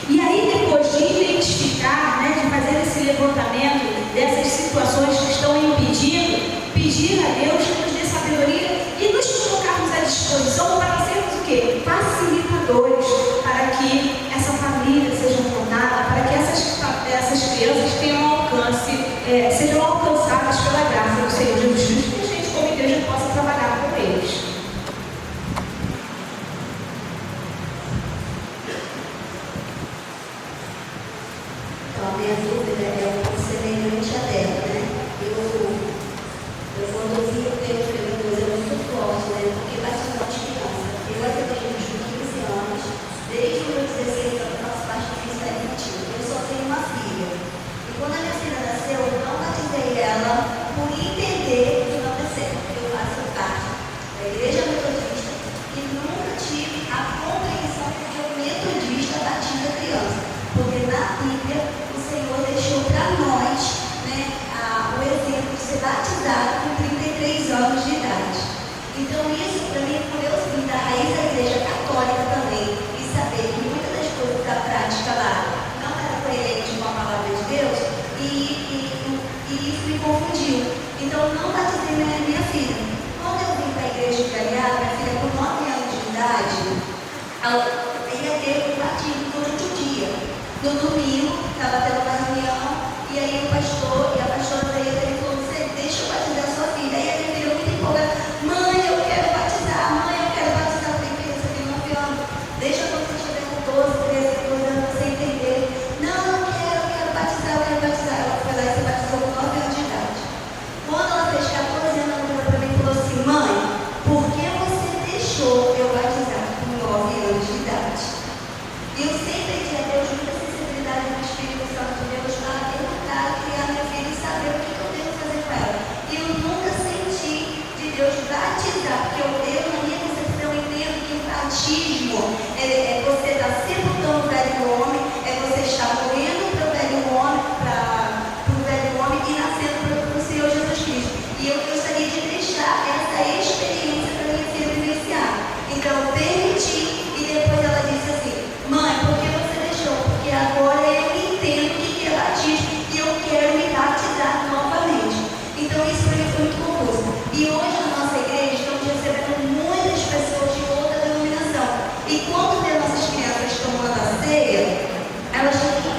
E aí, depois de identificar, né, de fazer esse levantamento dessas situações que estão impedindo, pedir a Deus que nos dê sabedoria e nos colocarmos à disposição para sermos o quê? Facilitadores para que essa família seja tornada, para que essas crianças tenham alcance, sejam alcançadas pela graça do Senhor Jesus Cristo, que a gente, como igreja, possa trabalhar com eles. Então, a minha dúvida é um pouco semelhante a dela, né? Eu quando ouvi o Deus Deus é muito forte, né? Porque batizou de criança. Eu atendo com 15 anos, desde os meus 16 anos, eu faço parte do ministério infantil. Eu só tenho uma filha. E quando a minha filha nasceu, eu não batizei ela por entender que não é certo. Eu faço parte da igreja metodista e nunca tive a compreensão de que o metodista batiza a criança. Porque na Bíblia, o Senhor deixou para nós, né, o exemplo de ser batizado com 33 anos de idade. Então, isso para mim, por eu vir da raiz da igreja católica também, e saber que muitas das coisas da prática lá não era coerente com a palavra de Deus, e isso me confundiu. Então, não batizei minha filha. Quando eu vim para a igreja de Galeado, minha filha com 9 anos de idade, ela ia ter um batismo durante o dia. No domingo, estava tendo uma reunião, e aí o pastor e a pastora da igreja falou: você deixa eu batizar sua filha. Aí a minha filha muito empolgada: mãe, eu quero batizar, mãe, eu quero batizar. Eu falei: filha, você tem 9 anos, deixa quando você estiver com 12, 13, 12 anos, você entender. Não, eu quero batizar, eu quero batizar. Ela foi lá e se batizou com 9 anos de idade. Quando ela fez 14 anos, ela virou para mim e falou assim: mãe, por que você deixou eu batizar com 9 anos de idade? E eu sempre pedi a Deus muita sensibilidade no Espírito Santo de Deus para perguntar, criar minha filha e saber o que eu devo fazer com ela. E eu nunca senti de Deus batizar, porque eu na minha concepção entendo que o batismo é você estar sepultando o velho homem, é você estar morrendo para o velho homem, e nascendo para o Senhor Jesus Cristo. E eu gostaria de deixar essa experiência para minha filha vivenciar. Então eu permiti, e depois ela disse assim: mãe, por que você deixou? Porque agora eu entendo o que é batismo e eu quero me batizar novamente. Então isso para mim foi muito confuso. E hoje na nossa igreja estamos recebendo muitas pessoas de outra denominação. E quando vê nossas crianças tomando a ceia, elas ficam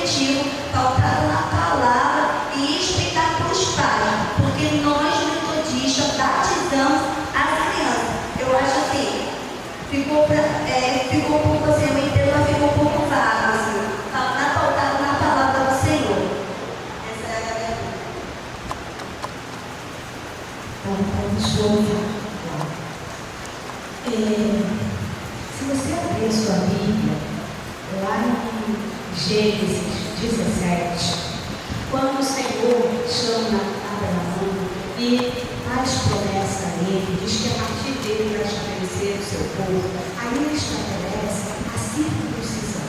objetivo, pautado na palavra e explicar para os pais, porque nós metodistas batizamos as crianças. Eu acho assim, ficou um pouco assim, o entendo, ficou um pouco vago, assim, pautado na palavra do Senhor. Essa é a minha Vamos se você abrir sua Bíblia, lá em Gênesis 17, quando o Senhor chama Abraão e faz promessa a ele, diz que a partir dele vai estabelecer o seu povo, aí ele estabelece a circuncisão,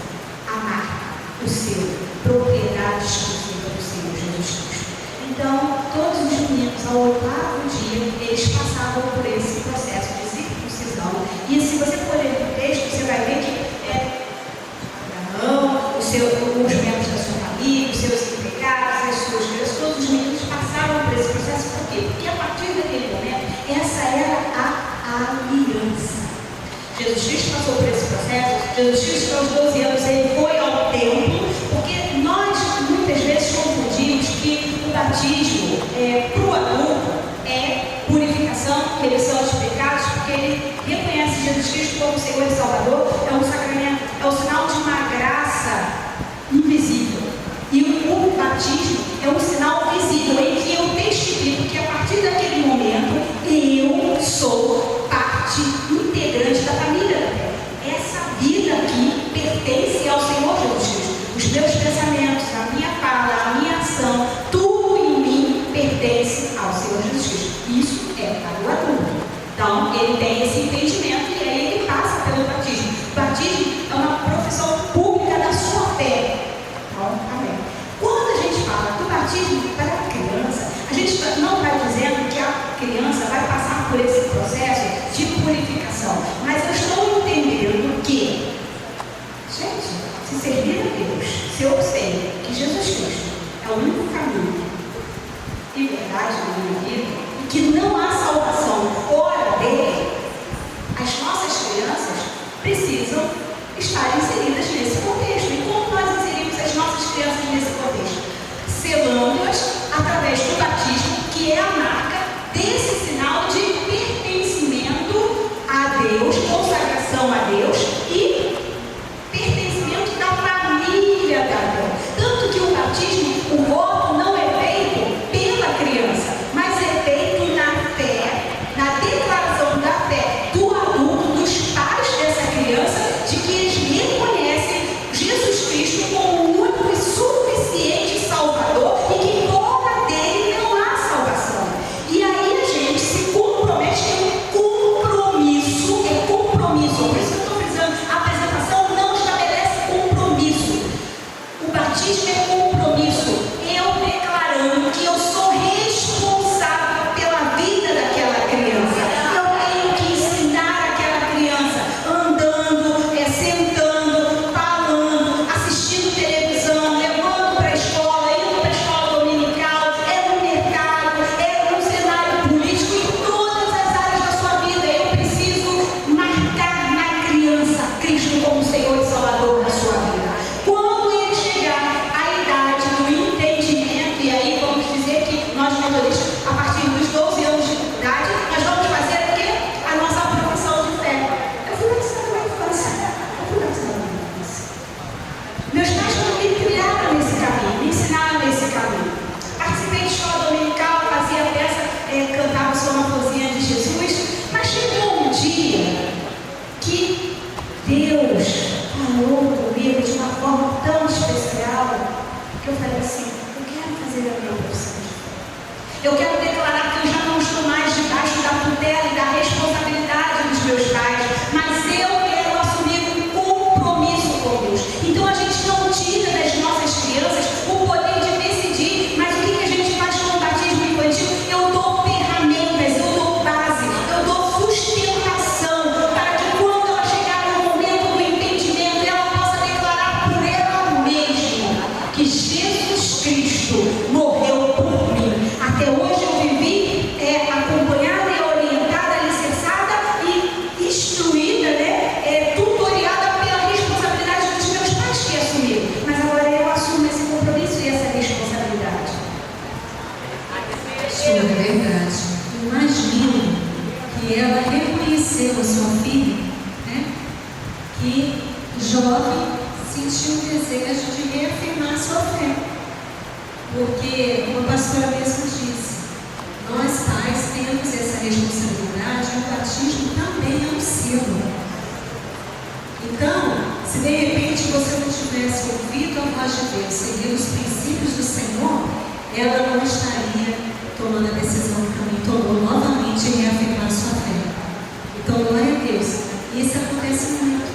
a marca, o selo, propriedade exclusiva do Senhor Jesus Cristo. Então, todos os meninos, ao 8º dia, eles passavam por esse processo de circuncisão. E se você for ler o texto, você vai ver que Abraão, os membros da sua família, os seus empregados, as suas crianças, todos os meninos passavam por esse processo. Por quê? Porque a partir daquele momento, essa era a aliança. Jesus Cristo passou por esse processo. Jesus Cristo, aos 12 anos, ele foi ao templo, porque nós muitas vezes confundimos que o batismo para o adulto é purificação, remissão dos pecados, porque ele reconhece Jesus Cristo como Senhor e Salvador, é um sacramento, é o sinal de uma graça invisível. E o batismo é um sinal visível em que eu testifico que a partir daquele momento eu sou parte integrante da família da fé. Essa vida aqui pertence ao Senhor Jesus Cristo. Os meus pensamentos, a minha fala, a minha ação, tudo em mim pertence ao Senhor Jesus Cristo. Isso é para o adulto. Então, ele tem esse entendimento e aí ele passa pelo batismo. O batismo é uma profissão pública da sua fé. Então, amém. Quando a gente fala do batismo para a criança, a gente não está dizendo que a criança vai passar por esse processo de purificação. Mas eu estou entendendo que, gente, se servir a Deus, se eu sei que Jesus Cristo é o único caminho e verdade na minha vida, e que não há salvação fora dele, as nossas crianças precisam estar inseridas nesse contexto. E como nós inserimos as nossas crianças nesse contexto? Selando-as através do batismo, que é a marca desse sinal de pertencimento a Deus, consagração a Deus e pertencimento da família da Deus. Tanto que o batismo, o voto não é feito pela criança, mas é feito na fé, na declaração da fé do adulto, dos pais dessa criança, de que eles com sua filha, né, que jovem sentiu um desejo de reafirmar sua fé. Porque, como a pastora mesmo disse, nós pais temos essa responsabilidade e o batismo também é um símbolo. Então, se de repente você não tivesse ouvido a voz de Deus, seguindo os princípios do Senhor, ela não estaria tomando a decisão que também tomou novamente em reafirmar sua fé. Então, glória a Deus. Isso acontece muito,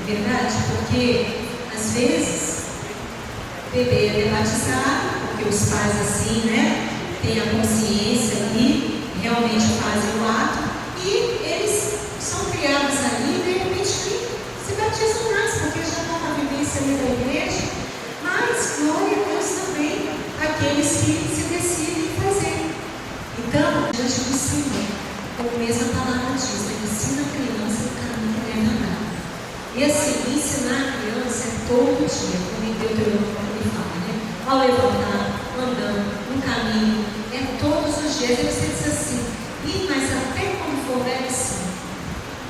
é verdade? Porque, às vezes, o bebê é batizado, porque os pais assim, né, têm a consciência e realmente fazem o ato, e eles são criados ali, de repente, se batizam mais, porque já estão na vivência ali da igreja, mas, glória a Deus também, aqueles que se decidem fazer. Então, diante do Senhor, como mesmo a palavra diz, ensina a criança o caminho que deve andar. E assim, ensinar a criança é todo dia, como em Deuteronômio ele fala, né? Ao levantar, andando, no caminho, é todos os dias. Ele sempre diz assim, mas até quando for velho, sim.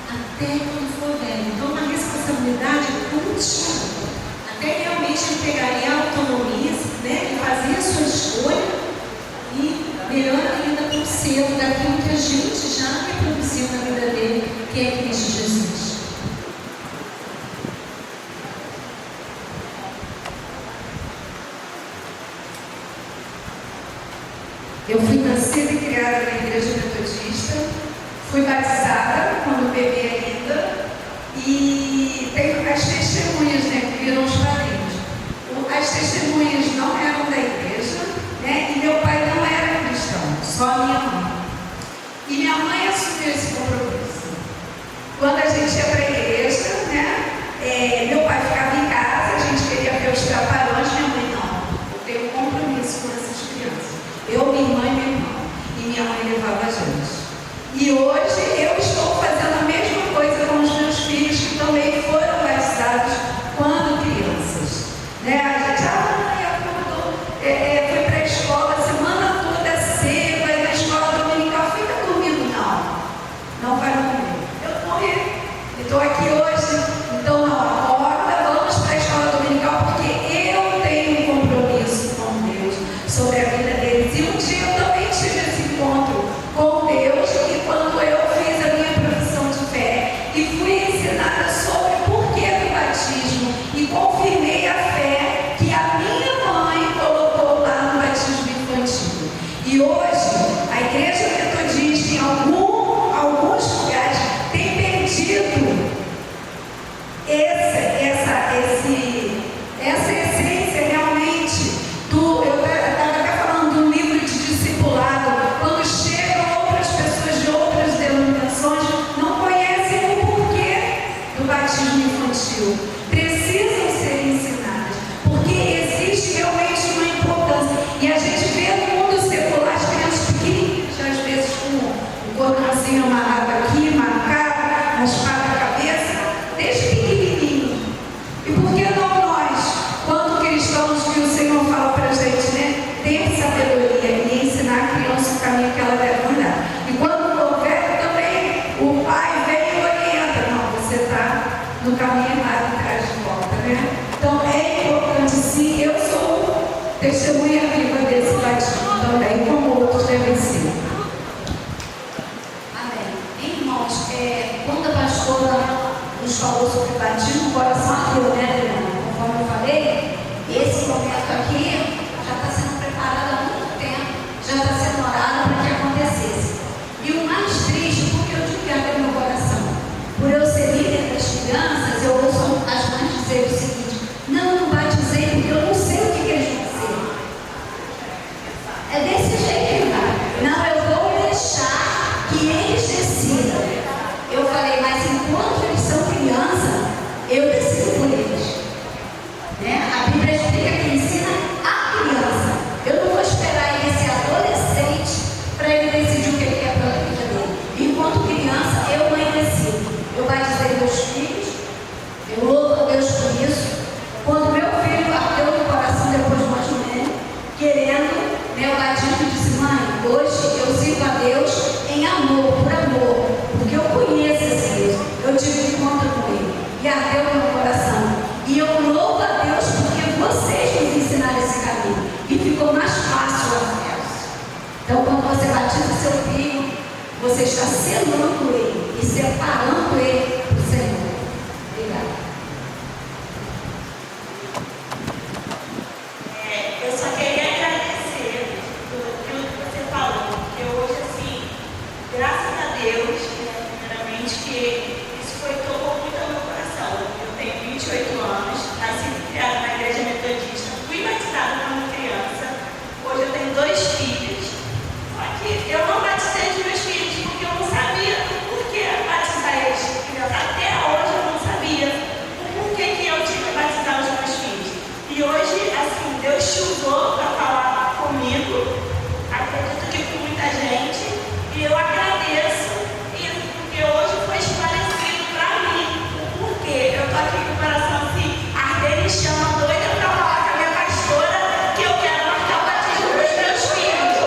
Até quando for velho. Então, uma responsabilidade contínua. Até realmente ele pegaria a autonomia, né? Ele fazia a sua escolha e, melhor ainda, por selo daquilo que a gente já reproduziu na vida dele, que é Cristo Jesus. Eu fui nascida e criada na igreja metodista, fui batizada quando bebê ainda, e tenho as testemunhas, né, que viram os padrinhos. As testemunhas não eram da igreja, né, e meu pai não era cristão, só a minha mãe. E minha mãe assumiu esse compromisso. Quando a gente ia para a igreja, né, meu pai ficava em casa, a gente queria ver os trapalhões, minha mãe não, eu tenho um compromisso com essas crianças. Eu, minha irmã e meu irmão. E minha mãe levava a gente. E hoje eu estou fazendo a mesma coisa com os meus filhos, que também foram batizados quando crianças. Né? A gente, mãe, acordou, foi para a escola a semana toda cedo, vai na escola dominical, fica dormindo. Não vai dormir. Eu vou morrer. Estou aqui hoje, então não acorda, vamos para a escola dominical, porque eu tenho um compromisso com Deus sobre a vida deles. E um dia eu também tive esse encontro com Deus, e quando eu fiz a minha profissão de fé e fui ensinada sobre o porquê do batismo e confirmei a fé que a minha mãe colocou lá no batismo infantil. E hoje a igreja metodista em alguns lugares tem perdido essa essência realmente do... Eu estava até falando de um livro de discipulado. Quando chegam outras pessoas de outras denominações, não conhecem o porquê do batismo infantil. Precisam ser ensinadas, porque existe realmente uma importância. E a gente vê no mundo secular as crianças pequenininhas, às vezes com o cordãozinho amarrado aqui, marcado, raspado a cabeça, desde pequenininho. E por que não nós, quando cristãos, que o Senhor fala para a gente, né? Ter sabedoria e ensinar a criança o caminho que ela deve andar. E quando for velho também, o pai vem e orienta. Não, você está no caminho errado e traz de volta, né? Então é importante sim. Eu sou testemunha viva desse batismo também, como outros devem ser. Amém. Irmãos, quando a pastora nos falou sobre o batismo, o coração ardeu, né, Adriana? Conforme eu falei, esse momento aqui já está sendo preparado há muito tempo, já está sendo orado para que acontecesse. E o mais triste, porque eu digo que abre meu coração, por eu ser líder das crianças, eu ouço as mães dizer o seguinte: não batizei porque eu não sei o que eles vão ser. É desse jeito, cara. Não, eu vou deixar que eles decidam. Eu falei, mas enquanto eles são criança, eu decido por eles. Né? A Bíblia explica que ensina a criança. Eu não vou esperar ele ser adolescente para ele decidir o que ele quer para a vida dele. Enquanto criança, eu mãe decido. Eu batizei meus filhos, eu louvo a Deus por isso. Quando meu filho ardeu no coração depois de mais ou menos, querendo, né, o batismo, disse: mãe, hoje eu sirvo a Deus em amor, por amor, porque eu conheço esse Deus. você está selando ele e separando ele do Senhor. Obrigada. Eu só queria agradecer por aquilo que você falou, porque hoje, assim, graças a Deus, primeiramente, que isso tocou muito ao meu coração. Eu tenho 28 anos, nasci e criada na igreja metodista, fui batizada como criança, hoje eu tenho 2 filhos, só que eu não batizei os meus filhos, porque eu não sabia por que batizar eles. Até hoje eu não sabia por que eu tinha que batizar os meus filhos. E hoje, assim, Deus te usou para falar comigo, acredito que com muita gente, e eu agradeço isso, porque hoje foi esclarecido para mim o porquê. Eu estou aqui com o coração assim, ardendo em chama, doida para falar com a minha pastora que eu quero marcar o batismo dos meus filhos.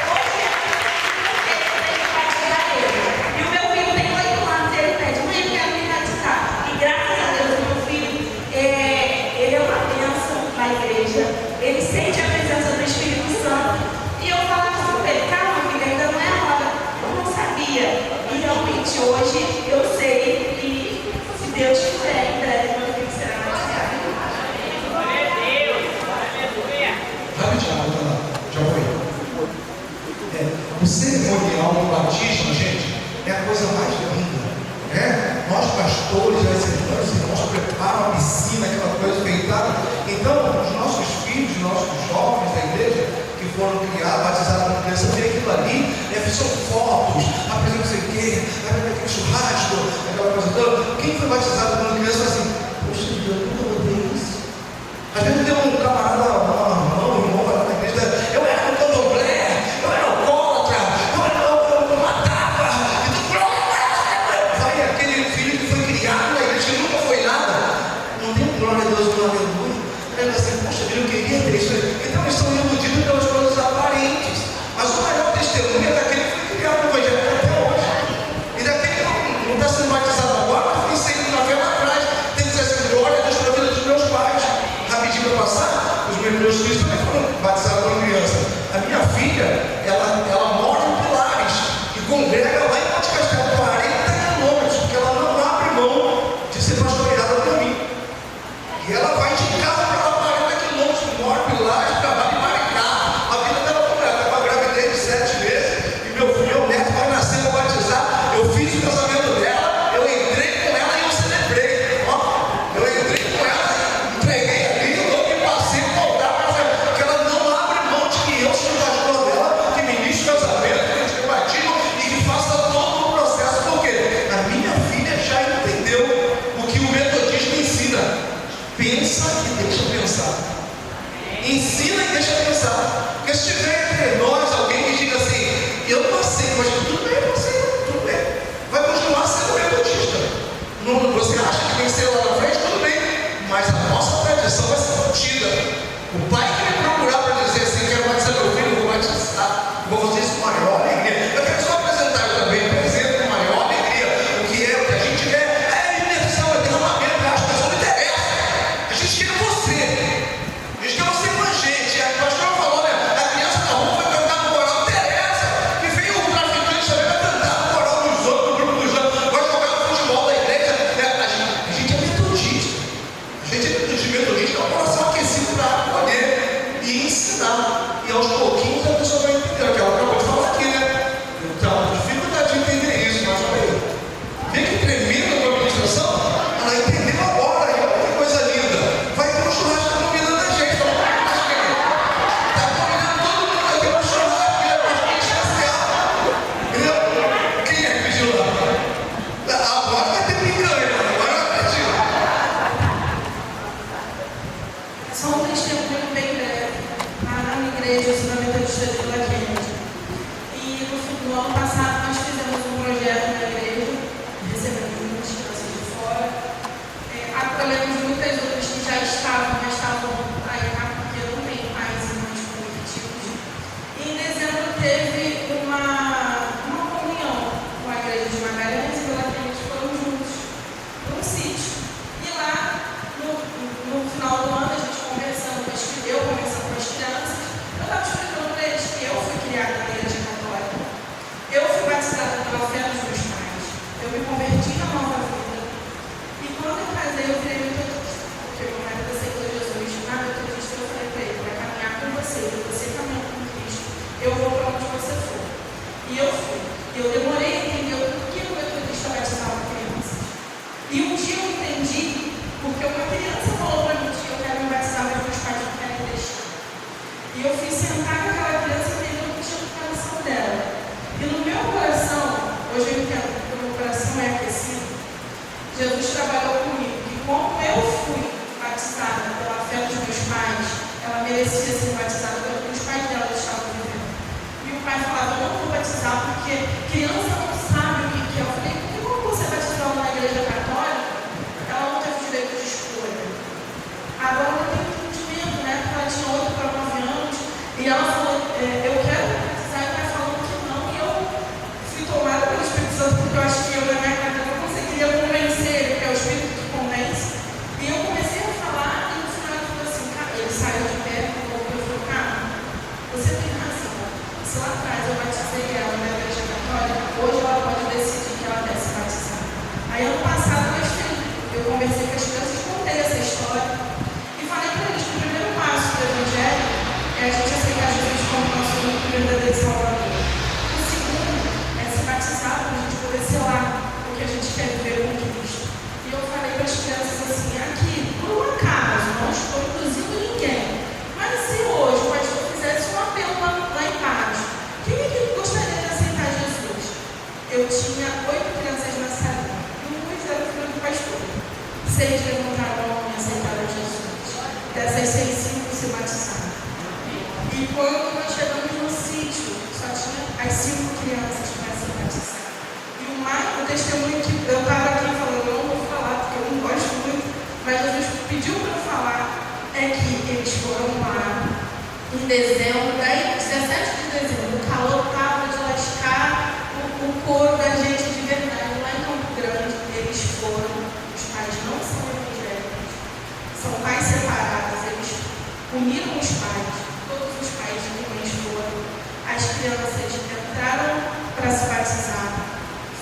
Hoje é porque eu tenho que batizar ele. E o meu filho tem 8 anos, ele pede, mãe, eu quero me batizar. E graças a Deus, o meu filho, ele é uma bênção na igreja, ele sente a presença do Espírito Santo. E eu falava assim para ele, calma, filha, ainda não é hora. Eu não sabia. E realmente hoje eu sei que, se Deus quiser, em breve meu filho será batizado. Glória a Deus, aleluia. Rapidinho, já foi. O cerimonial do batismo, gente, é a coisa mais linda. Nós pastores, as irmãs preparam a piscina, aquela coisa feitada. Então, os nossos filhos, os nossos jovens da igreja, que foram criados, batizados como criança, vê aquilo ali, são fotos, apresenta não sei o quê, vai ter churrasco, aquela coisa toda. Quem foi batizado quando criança fala assim, poxa, eu nunca botei isso. Às vezes tem um camarada, um irmão na igreja, eu era um candomblé, eu era alcoólatra, eu matava, vai aquele filho que foi criado na igreja, que nunca foi nada, não tem glória a Deus, glória a Deus. Ele assim, poxa, eu queria ter isso. Então eles são iludidos pelas coisas aparentes. Mas o maior testemunho é daquele que foi criado no Evangelho até hoje. E daquele que não está sendo batizado agora, mas foi seguindo na fé lá atrás. Tem que dizer assim, glória a Deus pela vida dos meus pais. Rapidinho para passar, os meus filhos também foram batizados quando criança. A minha filha, ela mora em Pilares e congrega lá em Monte Castelo, 40 quilômetros, porque ela não abre mão de ser pastoreada por mim. E ela vai de carro para lá 40 quilômetros, mora em Pilares, trabalha em Maricá. A vida dela como ela está com a gravidez de 7 meses e meu neto vai nascer, vou batizar. Eu fiz o casamento dela, eu entrei com ela e eu celebrei. Eu entrei com ela, entreguei ali, eu me passei para voltar para fazer, porque ela não abre mão de que eu sou o pastor dela, que ministro o casamento, que eu te batismo e que faça todo o processo, porque a minha filha já entendeu o que o metodismo ensina. Pensa e deixa pensar. Ensina e deixa pensar. Porque se tiver entre nós alguém que diga assim, eu não aceito, mas tudo bem, tudo bem. Vai continuar sendo metodista. Não, você acha que tem que ser lá na frente? Tudo bem. Mas a nossa tradição vai ser mantida. O pai que me procurar para dizer assim, quero batizar meu filho, eu vou batizar. Vou fazer isso com maior alegria. Eu quero só apresentar também, por exemplo, com maior alegria. O que a gente quer é imersão, é derramamento, as pessoas não interessam. A gente quer você. A gente quer você com a gente. A pastora falou, né? A criança da rua foi cantar no coral, não interessa. Que veio um traficante também vai cantar no coral dos outros, no grupo dos outros. Vai jogar no futebol da igreja. A gente é metodista. A gente é metodista, é um coração aquecido para acolher e ensinar. E aos pouquinhos a pessoa vai entender. Que ela acabou de falar aqui, né? Então, dificuldade de entender isso, mas olha aí. Vê que tremenda a administração. Ela entendeu agora, e olha que coisa linda. Vai ter um churrasco convidando a gente. Está convidando todo mundo, vai ter um churrasco, que é pastor especial. Entendeu? Quem é que pediu lá? Agora vai ter picanha, agora vai pedir. Só um testemunho bem breve. Na minha igreja, eu sou da Metodista de Vila Kennedy. E no ano passado nós fizemos um projeto na igreja, recebemos muitas crianças de fora, acolhemos muitas outras que já estavam, mas estavam aí cá, porque não tem pais e mães convertidos. E em dezembro teve uma comunhão com a igreja de Magalhães e Vila Kennedy, foram juntos num sítio. E lá, no final do ano, a gente conversando com as crianças, eu estava explicando para eles que eu fui criada na igreja católica. eu demorei a entender por que o metodista batizava crianças. E um dia eu entendi, porque uma criança falou para mim que eu quero me batizar, mas meus pais não querem deixar. E eu fui sentar com aquela criança e entender o que tinha no coração dela. E no meu coração, hoje eu entendo que o meu coração é aquecido, Jesus trabalhou comigo. E como eu fui batizada pela fé dos meus pais, ela merecia ser batizada pelo que os pais dela estavam vivendo. E o pai falava, eu não vou batizar porque criança não sabe o que é. Eu falei, e como você batizou na igreja católica? Ela não teve direito de escolha. Agora ela tem entendimento, né? Porque ela tinha 8 para 9 anos. E ela falou, eu quero batizar. E o pai falou que não. E eu fui tomada pelo Espírito Santo, porque eu acho que eu, na minha casa, não conseguiria convencer ele, que é o Espírito que convence. E eu comecei a falar, e no final ele falou assim, cara, ele saiu de pé, e falou, cara, você tem razão. Se lá atrás eu batizei ela na igreja católica, hoje ela pode decidir que ela quer se batizar. Aí ano passado eu conversei com as crianças, contei essa história e falei para eles que o primeiro passo do Evangelho é a gente aceitar Jesus como nosso único verdadeiro Salvador. O segundo é se batizar para a gente poder selar o que a gente quer viver com Cristo. E eu falei para as crianças assim, aqui, por um acaso, não estou induzindo ninguém, mas se hoje o pastor fizesse um apelo lá em Paz, quem é que gostaria de aceitar Jesus? Eu tinha 8 crianças na sala, e um era o filho do pastor. 6 levantaram a mão e aceitaram Jesus. Dessas 6, 5 se batizaram. E quando nós chegamos no sítio, só tinha as 5 crianças para se batizar. E o testemunho que eu estava aqui falando, eu não vou falar porque eu não gosto muito, mas Jesus pediu para eu falar, é que eles foram lá em dezembro, daí 17 de dezembro, o calor estava de lascar o couro da gente de verdade. Lá em Campo Grande, eles foram, os pais não são evangélicos, são pais separados, eles uniram os pais, todos os pais de mães foram, as crianças entraram para se batizar,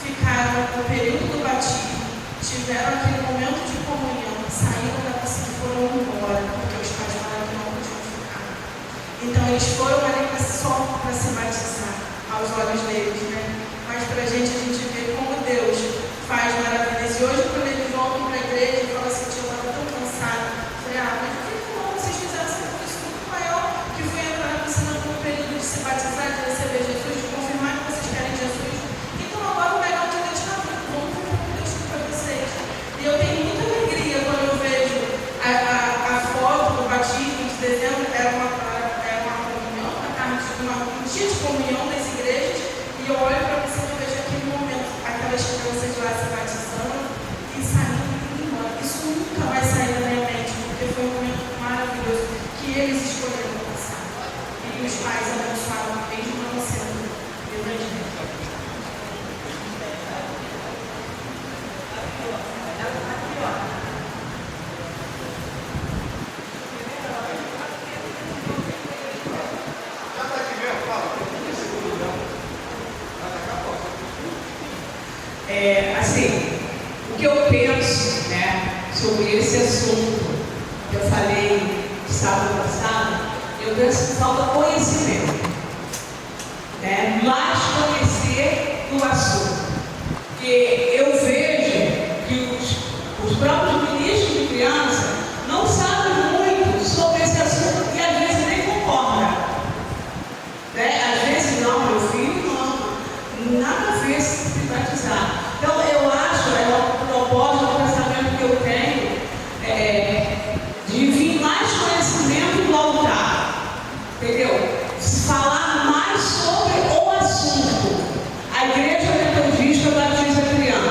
ficaram no período do batismo, tiveram aquele momento de comunhão, saíram da piscina e foram embora, porque os pais falaram que não podiam ficar. Então eles foram ali só para se batizar, aos olhos deles, né? Mas para a gente vê como Deus faz maravilhas. E hoje, quando eles voltam para a igreja e falam assim, eu estava tão cansado, eu falei, mas por que não vocês fizeram essa coisa muito maior, que foi entrar na piscina por um período de se batizar, de receber Jesus, de confirmar que vocês querem Jesus? Então agora o melhor de Deus está vindo, vamos ver como Deus tem para vocês. E eu tenho muita alegria quando eu vejo a foto do batismo de dezembro, era uma comunhão, um dia de comunhão das igrejas, e eu olho para você e vejo aquele momento, aquelas crianças lá se batizando e saindo e indo embora. Isso nunca vai sair da minha mente, porque foi um momento maravilhoso que eles escolheram passar. E os pais abençoaram mesmo não sendo evangélicos. Assim, o que eu penso, né, sobre esse assunto que eu falei sábado passado, eu penso que falta conhecimento, né, mais conhecer do assunto, porque eu vejo que os próprios ministros de criança não sabem muito sobre esse assunto e às vezes nem concordam, né? Às vezes não, meu filho não, nada a ver se batizar. Então, eu acho, o propósito do pensamento que eu tenho de vir mais conhecimento do altar, entendeu? Falar mais sobre o assunto. A igreja metodista batiza criança.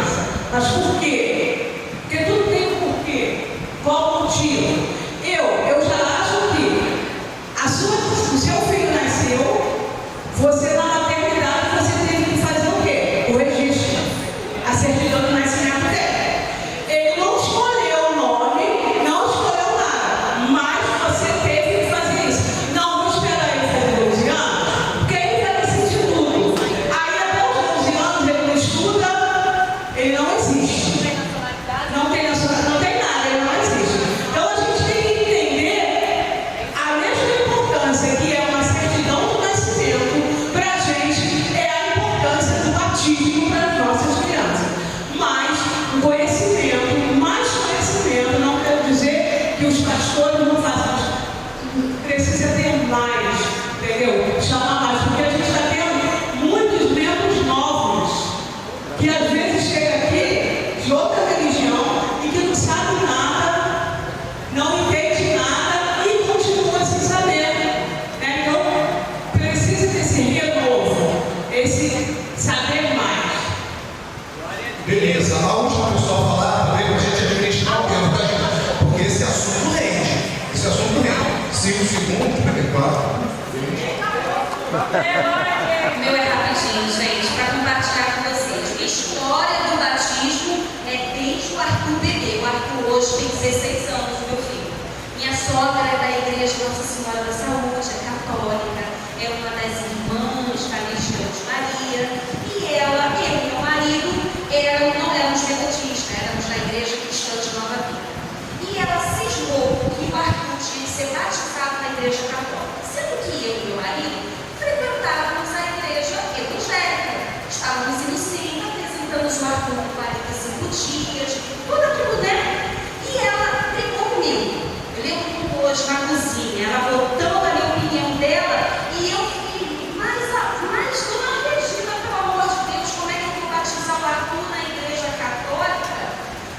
Beleza, a última pessoa a falar, também para a gente administrar o tempo, tá, gente? Porque esse assunto rende. Esse assunto rende. 5 segundos, 4. O meu é rapidinho, gente, para compartilhar com vocês. A história do batismo é desde o Arthur bebê. O Arthur hoje tem 16 anos, meu filho. Minha sogra é da Igreja Nossa Senhora da Saúde, é católica, é uma das irmãs da Legião de Maria. E ela, eu e meu marido, não éramos metodistas, éramos da Igreja Cristã de Nova Vida. E ela cismou que o Arthur tinha que ser batizado na Igreja Católica. Sendo que eu e meu marido frequentávamos a igreja evangélica. Estávamos indo sim, apresentamos o Arthur por 45 dias, tudo aquilo, né? E ela brigou comigo. Eu lembro hoje na cozinha, ela voltando a minha opinião dela, e eu fiquei, mas dona Regina, pelo amor de Deus, como é que eu vou batizar o Arthur na igreja católica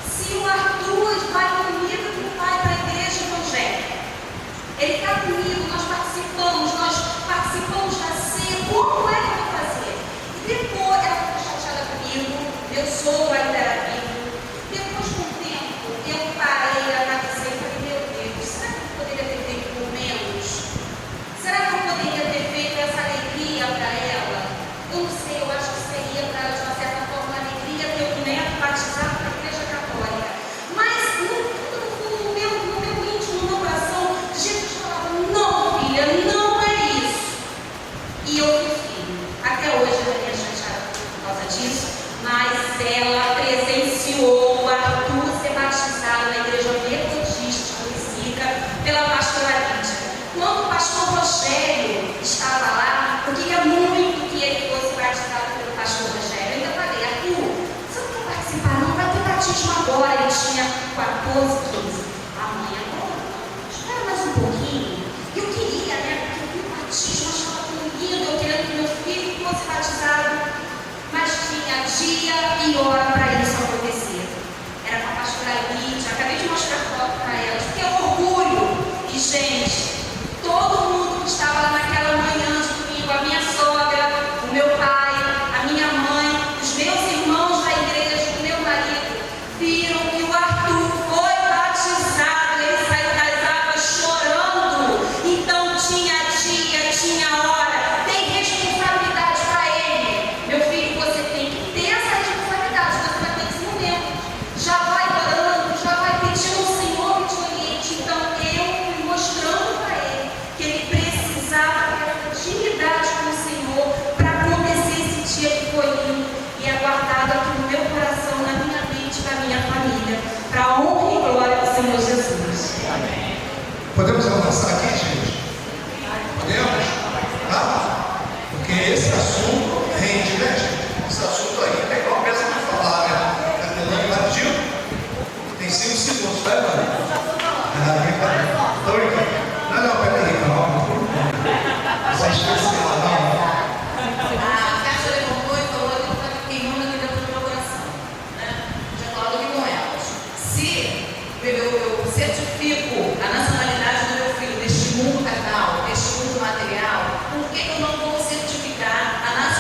se o Arthur vai comigo e não vai para a igreja evangélica? Ele está comigo, nós participamos da ceia, como é que eu vou fazer? E depois ela ficou chateada comigo, meu sogro ainda era vivo. Depois de um tempo, eu parei, analisei e falei, meu Deus, será que eu poderia ter feito por menos? Será que eu poderia ter feito essa alegria para ela? Eu não sei, eu acho que seria para ela, de uma certa forma, uma alegria ter o neto batizado na igreja católica. Mas no meu íntimo, no meu coração, Jesus falava, não, filha, não é isso. E eu fui, até hoje ela é chateada por causa disso, mas ela presenciou o Arthur ser batizado na igreja metodista de Curicica pela pastora Lídia. Quando o pastor Rogério estava lá, eu queria muito que ele fosse batizado pelo pastor Rogério. Eu ainda falei, Arthur, você não quer participar não? Vai ter batismo agora. Ele tinha 14, 15. A mãe agora, espera mais um pouquinho. Eu queria, né, porque eu vi o batismo, achava tão lindo, eu queria que meu filho fosse batizado, mas tinha dia e hora para isso acontecer. Era com a pastora Lídia, acabei de mostrar foto para elas, porque é orgulho. E, gente, todo mundo que estava lá naquela manhã de domingo, a minha sogra, o meu pai, a minha mãe, os meus irmãos da igreja, o meu marido, viram que o Arthur foi batizado, ele saiu das águas chorando. Então tinha dia, tinha hora, tem responsabilidade para ele. Meu filho, você tem que ter essa responsabilidade, você vai ter esse momento. Já vai orando, já vai pedindo ao Senhor que te oriente. Então eu fui mostrando para ele que ele precisava ter essa intimidade com o Senhor para acontecer esse dia que foi lindo e é guardado aqui no meu coração, na minha mente, na minha família, para a honra e glória do Senhor Jesus. Amém. Podemos avançar aqui, gente? Podemos? Tá? Porque esse assunto rende, né, gente? Esse assunto aí é igual a peça de falar, né? Tá entendendo? Batido? Tem 5 segundos, vai, vai. Ah, brincadeira. Tô brincando. Não, peraí, calma. Isso é especial, não. A Cássia levantou e falou que eu estava queimando aqui dentro do meu coração, né? Já falado aqui com elas. Se eu certifico a nacionalidade do meu filho neste mundo carnal, neste mundo material, por que eu não vou certificar a nacionalidade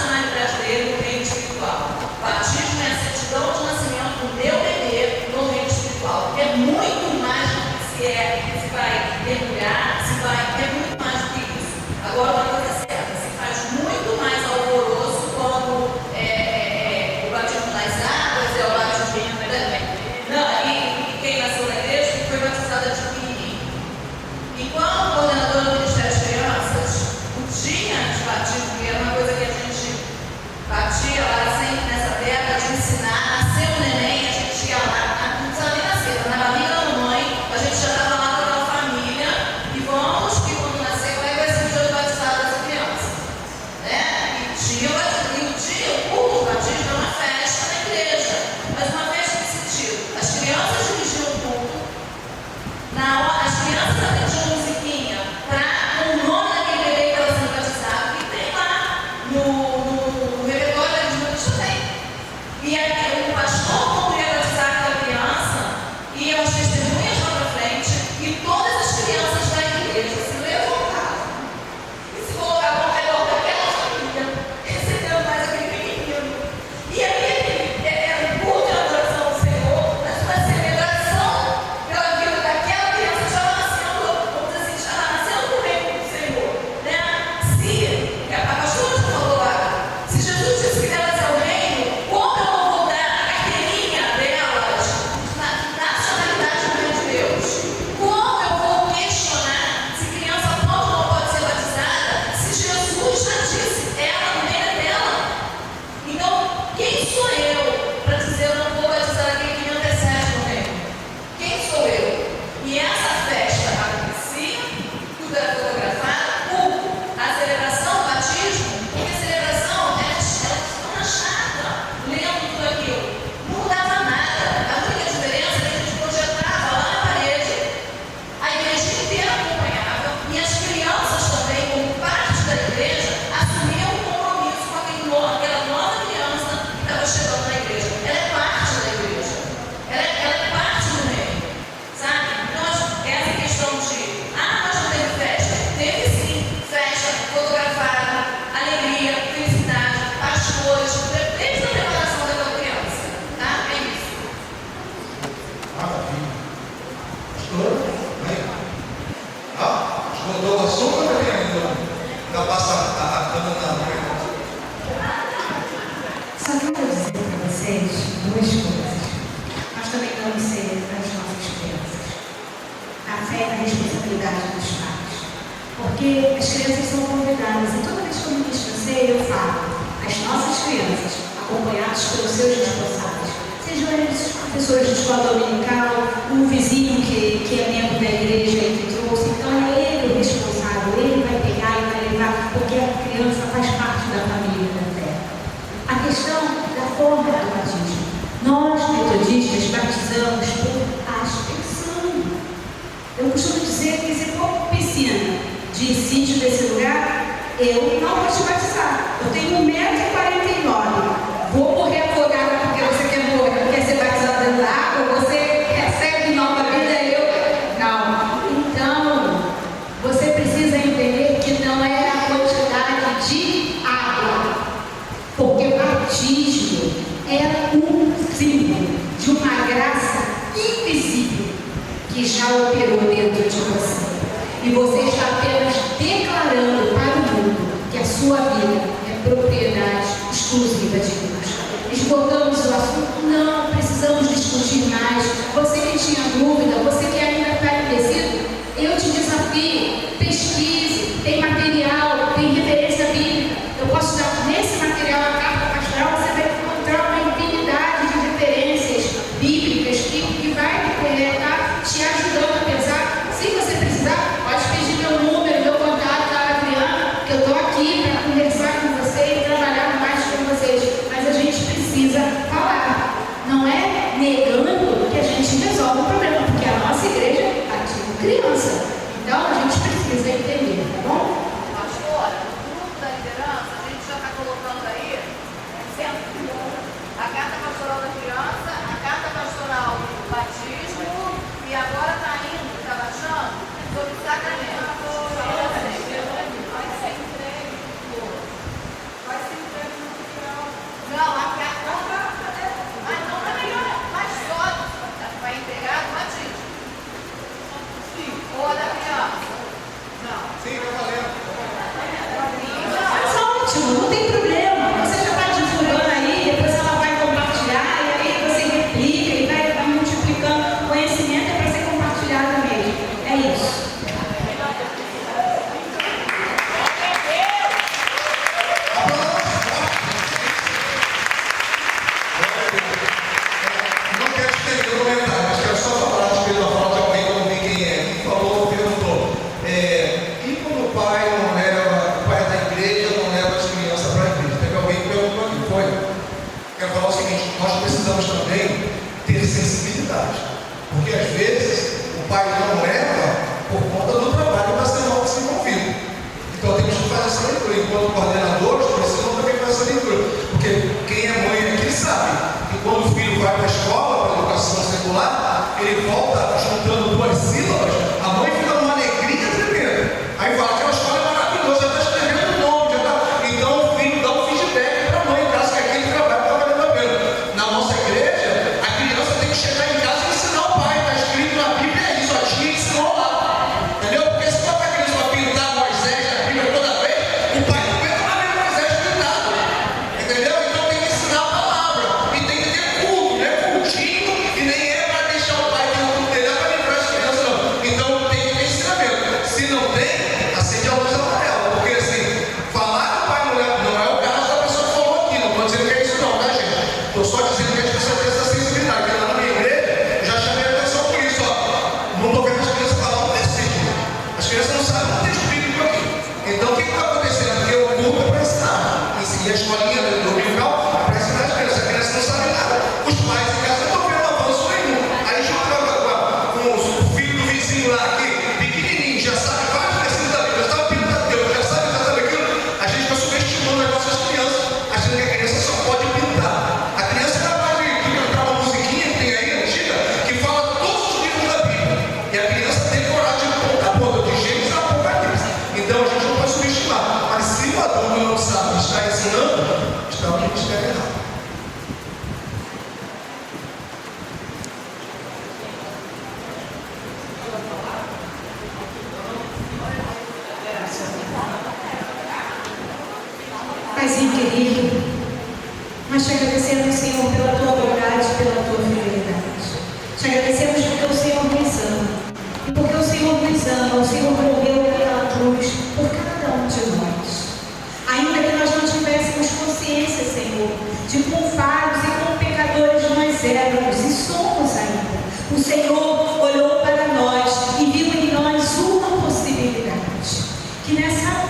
vocês duas coisas. Nós também damos ceia às nossas crianças. A fé e a responsabilidade dos pais. Porque as crianças são convidadas, e toda vez que eu ministro ceia, eu falo, as nossas crianças, acompanhadas pelos seus responsáveis, sejam eles professores de escola dominical, um vizinho que é membro da igreja e que trouxe, então é ele o responsável, ele vai pegar e vai levar, porque a criança faz parte da família da fé. A questão da forma do batismo. Nós, metodistas, batizamos por aspersão. Eu costumo dizer que se for piscina de sítio desse lugar, eu não vou te batizar. Eu tenho 1,49 m. Vou morrer afogada porque você quer morrer, quer ser batizada dentro da água, você recebe nova vida, eu não. Então, você precisa entender que não é a quantidade de água, porque batismo é um símbolo de uma graça invisível que já operou dentro de você. E você está apenas declarando para o mundo que a sua vida é propriedade exclusiva de Deus. Esgotamos o assunto? Não, precisamos discutir mais. Você que tinha dúvida, você que ainda está indeciso, eu te desafio, pesquise, tem material, tem referência bíblica. Eu posso dar nesse material a carta pastoral, você vai encontrar uma infinidade de referências bíblicas que vai estar te ajudando a pensar. Se você precisar, pode pedir meu número, meu contato da Adriana, que eu estou aqui para conversar com você e trabalhar mais com vocês. Mas a gente precisa falar. Não é negando que a gente resolve o problema, porque a nossa igreja ativa criança. Então a gente precisa entender, tá bom? Pastora, no grupo da liderança, a gente já está colocando aí a carta pastoral da criança, a carta pastoral do batismo e agora está indo, está baixando sobre o sacramento. Vai ser entregue no final. Não, a carta. Mas não é melhor, mas só vai entregar o batismo. Sim. Ou a da criança. Não. Sim, vai valendo. Mas ótimo, não tem problema. Você já está divulgando aí, depois ela vai compartilhar, e aí você replica e vai multiplicando. Conhecimento é para ser compartilhado mesmo. É isso. Não quero estender o comentário, mas quero só falar de fala de alguém que eu não vi quem é. Quem falou, perguntou. E quando o pai da igreja não leva as crianças para a igreja? Teve alguém que perguntou aqui, foi? Quero falar o seguinte, nós precisamos também ter sensibilidade. Porque às vezes o pai não leva por conta do trabalho da semana que se envolvido. Então temos que fazer essa leitura. Enquanto coordenadores, precisam também fazer essa leitura. Porque quem é mãe aqui sabe que quando o filho vai para a escola, para a educação secular, ele volta juntando duas sílabas, a mãe fica numa alegria tremenda. Aí fala, aquela escola é maravilhosa, já está escrevendo o nome, já está. Então o filho dá um feedback para a mãe, caso que aquele trabalho está valendo a pena. Na nossa igreja, a criança tem que chegar em casa e ensinar o pai, está escrito na Bíblia, é isso, a tia ensinou lá. Entendeu? Porque se for para a criança para pintar Moisés na Bíblia toda vez, o pai não aguenta mais ver Moisés pintado. Entendeu? Então tem que ensinar a palavra. E tem que ter culto, não é cultinho, e nem é para deixar o pai ter o culto dele, para livrar as crianças, não. Então tem que ter ensinamento. Se não tem, acende a luz amarela. Porque assim, falar que o pai não é o caso da pessoa que falou aqui. Não estou dizendo que é isso não, tá gente? Estou só dizendo que as pessoas têm essa sensibilidade. Porque lá na minha igreja, eu já chamei a atenção por isso, ó. Não estou vendo as crianças falar um versículo. As crianças não sabem o texto bíblico aqui. Então o que está acontecendo? Porque o culto é para ensinar. E a escolinha dominical é para ensinar as crianças. A criança não sabe nada. Os pais em casa não estão vendo avanço nenhum. Aí junto com o filho do vizinho lá aqui, pequenininho, já sabe vários versículos da Bíblia, já sabe o Pino da Deus, já sabe aquilo. A gente está subestimando o negócio das crianças, achando que a criança só pode pintar. A criança Nós te agradecemos, Senhor, pela tua bondade e pela tua fidelidade. Te agradecemos porque o Senhor nos ama. E porque o Senhor nos ama, o Senhor morreu naquela cruz por cada um de nós. Ainda que nós não tivéssemos consciência, Senhor, de quão falhos e quão pecadores nós éramos e somos ainda, o Senhor olhou para nós e viu em nós uma possibilidade. Que nessa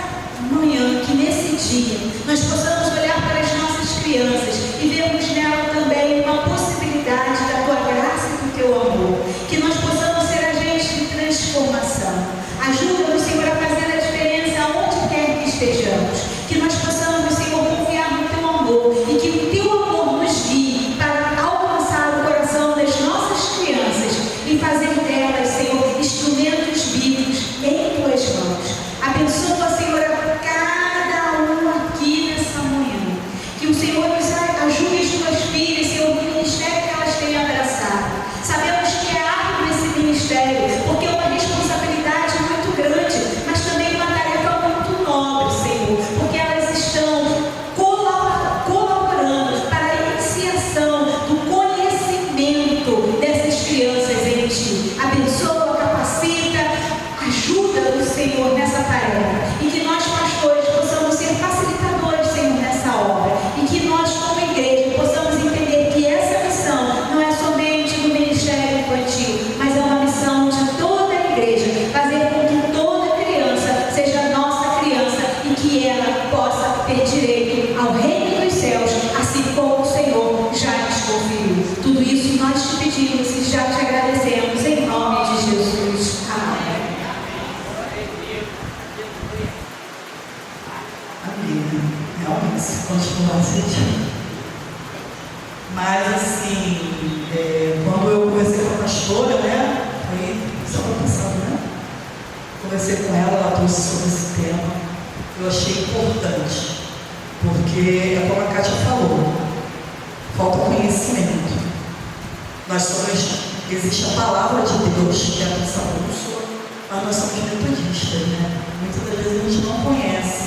manhã, que nesse dia, nós possamos olhar para as nossas crianças e vermos nela também uma possibilidade da tua graça e do teu amor. Que nós possamos ser agentes de transformação. Ajuda-nos, Senhor, a fazer a diferença onde quer que estejamos. Que nós possamos, Senhor, confiar no teu amor e que o teu amor nos guie para alcançar o coração das nossas crianças e fazer delas, Senhor, instrumentos vivos em tuas mãos. Abençoa, Senhor, cada um aqui nessa manhã. Que o Senhor nos ajude as tuas filhas, Senhor, no ministério que elas têm abraçado. Sabemos que é árduo esse ministério, porque é uma responsabilidade muito grande, mas também uma tarefa muito nobre, Senhor, porque elas estão colaborando para a iniciação do conhecimento dessas crianças em Ti. Abençoa, capacita, ajuda o Senhor nessa tarefa. E que nós, pastores, possamos ser facilitadores, Senhor, nessa obra. E que nós, como igreja, possamos entender que essa missão não é somente do ministério infantil, mas é uma missão de toda a igreja. Fazer com que toda criança seja nossa criança e que ela possa ter direito ao reino dos céus, assim como o Senhor já nos conferiu. Tudo isso nós te pedimos e já te agradecemos em nome de Jesus. Amém. Amém. Realmente, se continuar sentindo. Mas, assim, quando eu conversei com a pastora, né? Foi semana passada, né? Conversei com ela, ela trouxe sobre esse tema. Eu achei importante, porque é como a Kátia falou, falta conhecimento. Existe a palavra de Deus, que é a nossa bússola, mas nós somos metodistas, né? Muitas das vezes a gente não conhece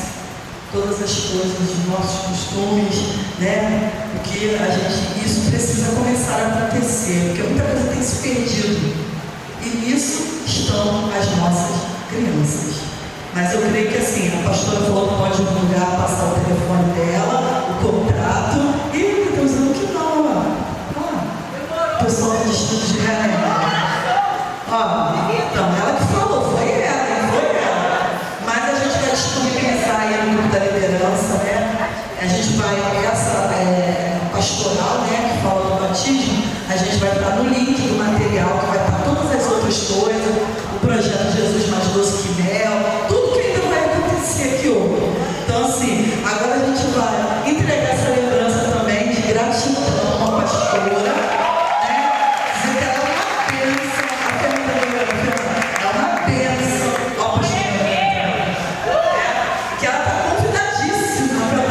todas as coisas, os nossos costumes, né? Porque isso precisa começar a acontecer, porque muita coisa tem se perdido. E nisso estão as nossas crianças. Mas eu creio que assim, a pastora falou que pode divulgar, passar o telefone dela, o contrato. E está usando que não, ó. Pessoal de estudos de Israel. Ó, então, ela que falou, foi ela. Mas a gente vai disponibilizar aí no grupo da liderança, né? A gente vai, essa pastoral, né, que fala do batismo, a gente vai estar no link do material, que vai estar todas as outras coisas, o projeto Jesus Mais Doce que Mel, tudo que ainda vai acontecer aqui hoje. Então, assim, agora a gente vai entregar essa lembrança também de gratidão à pastora, né? Dizer que ela é uma bênção, é uma bênção ao pastor. Que ela está convidadíssima para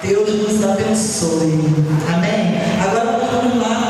Deus nos abençoe. Amém? Agora vamos lá.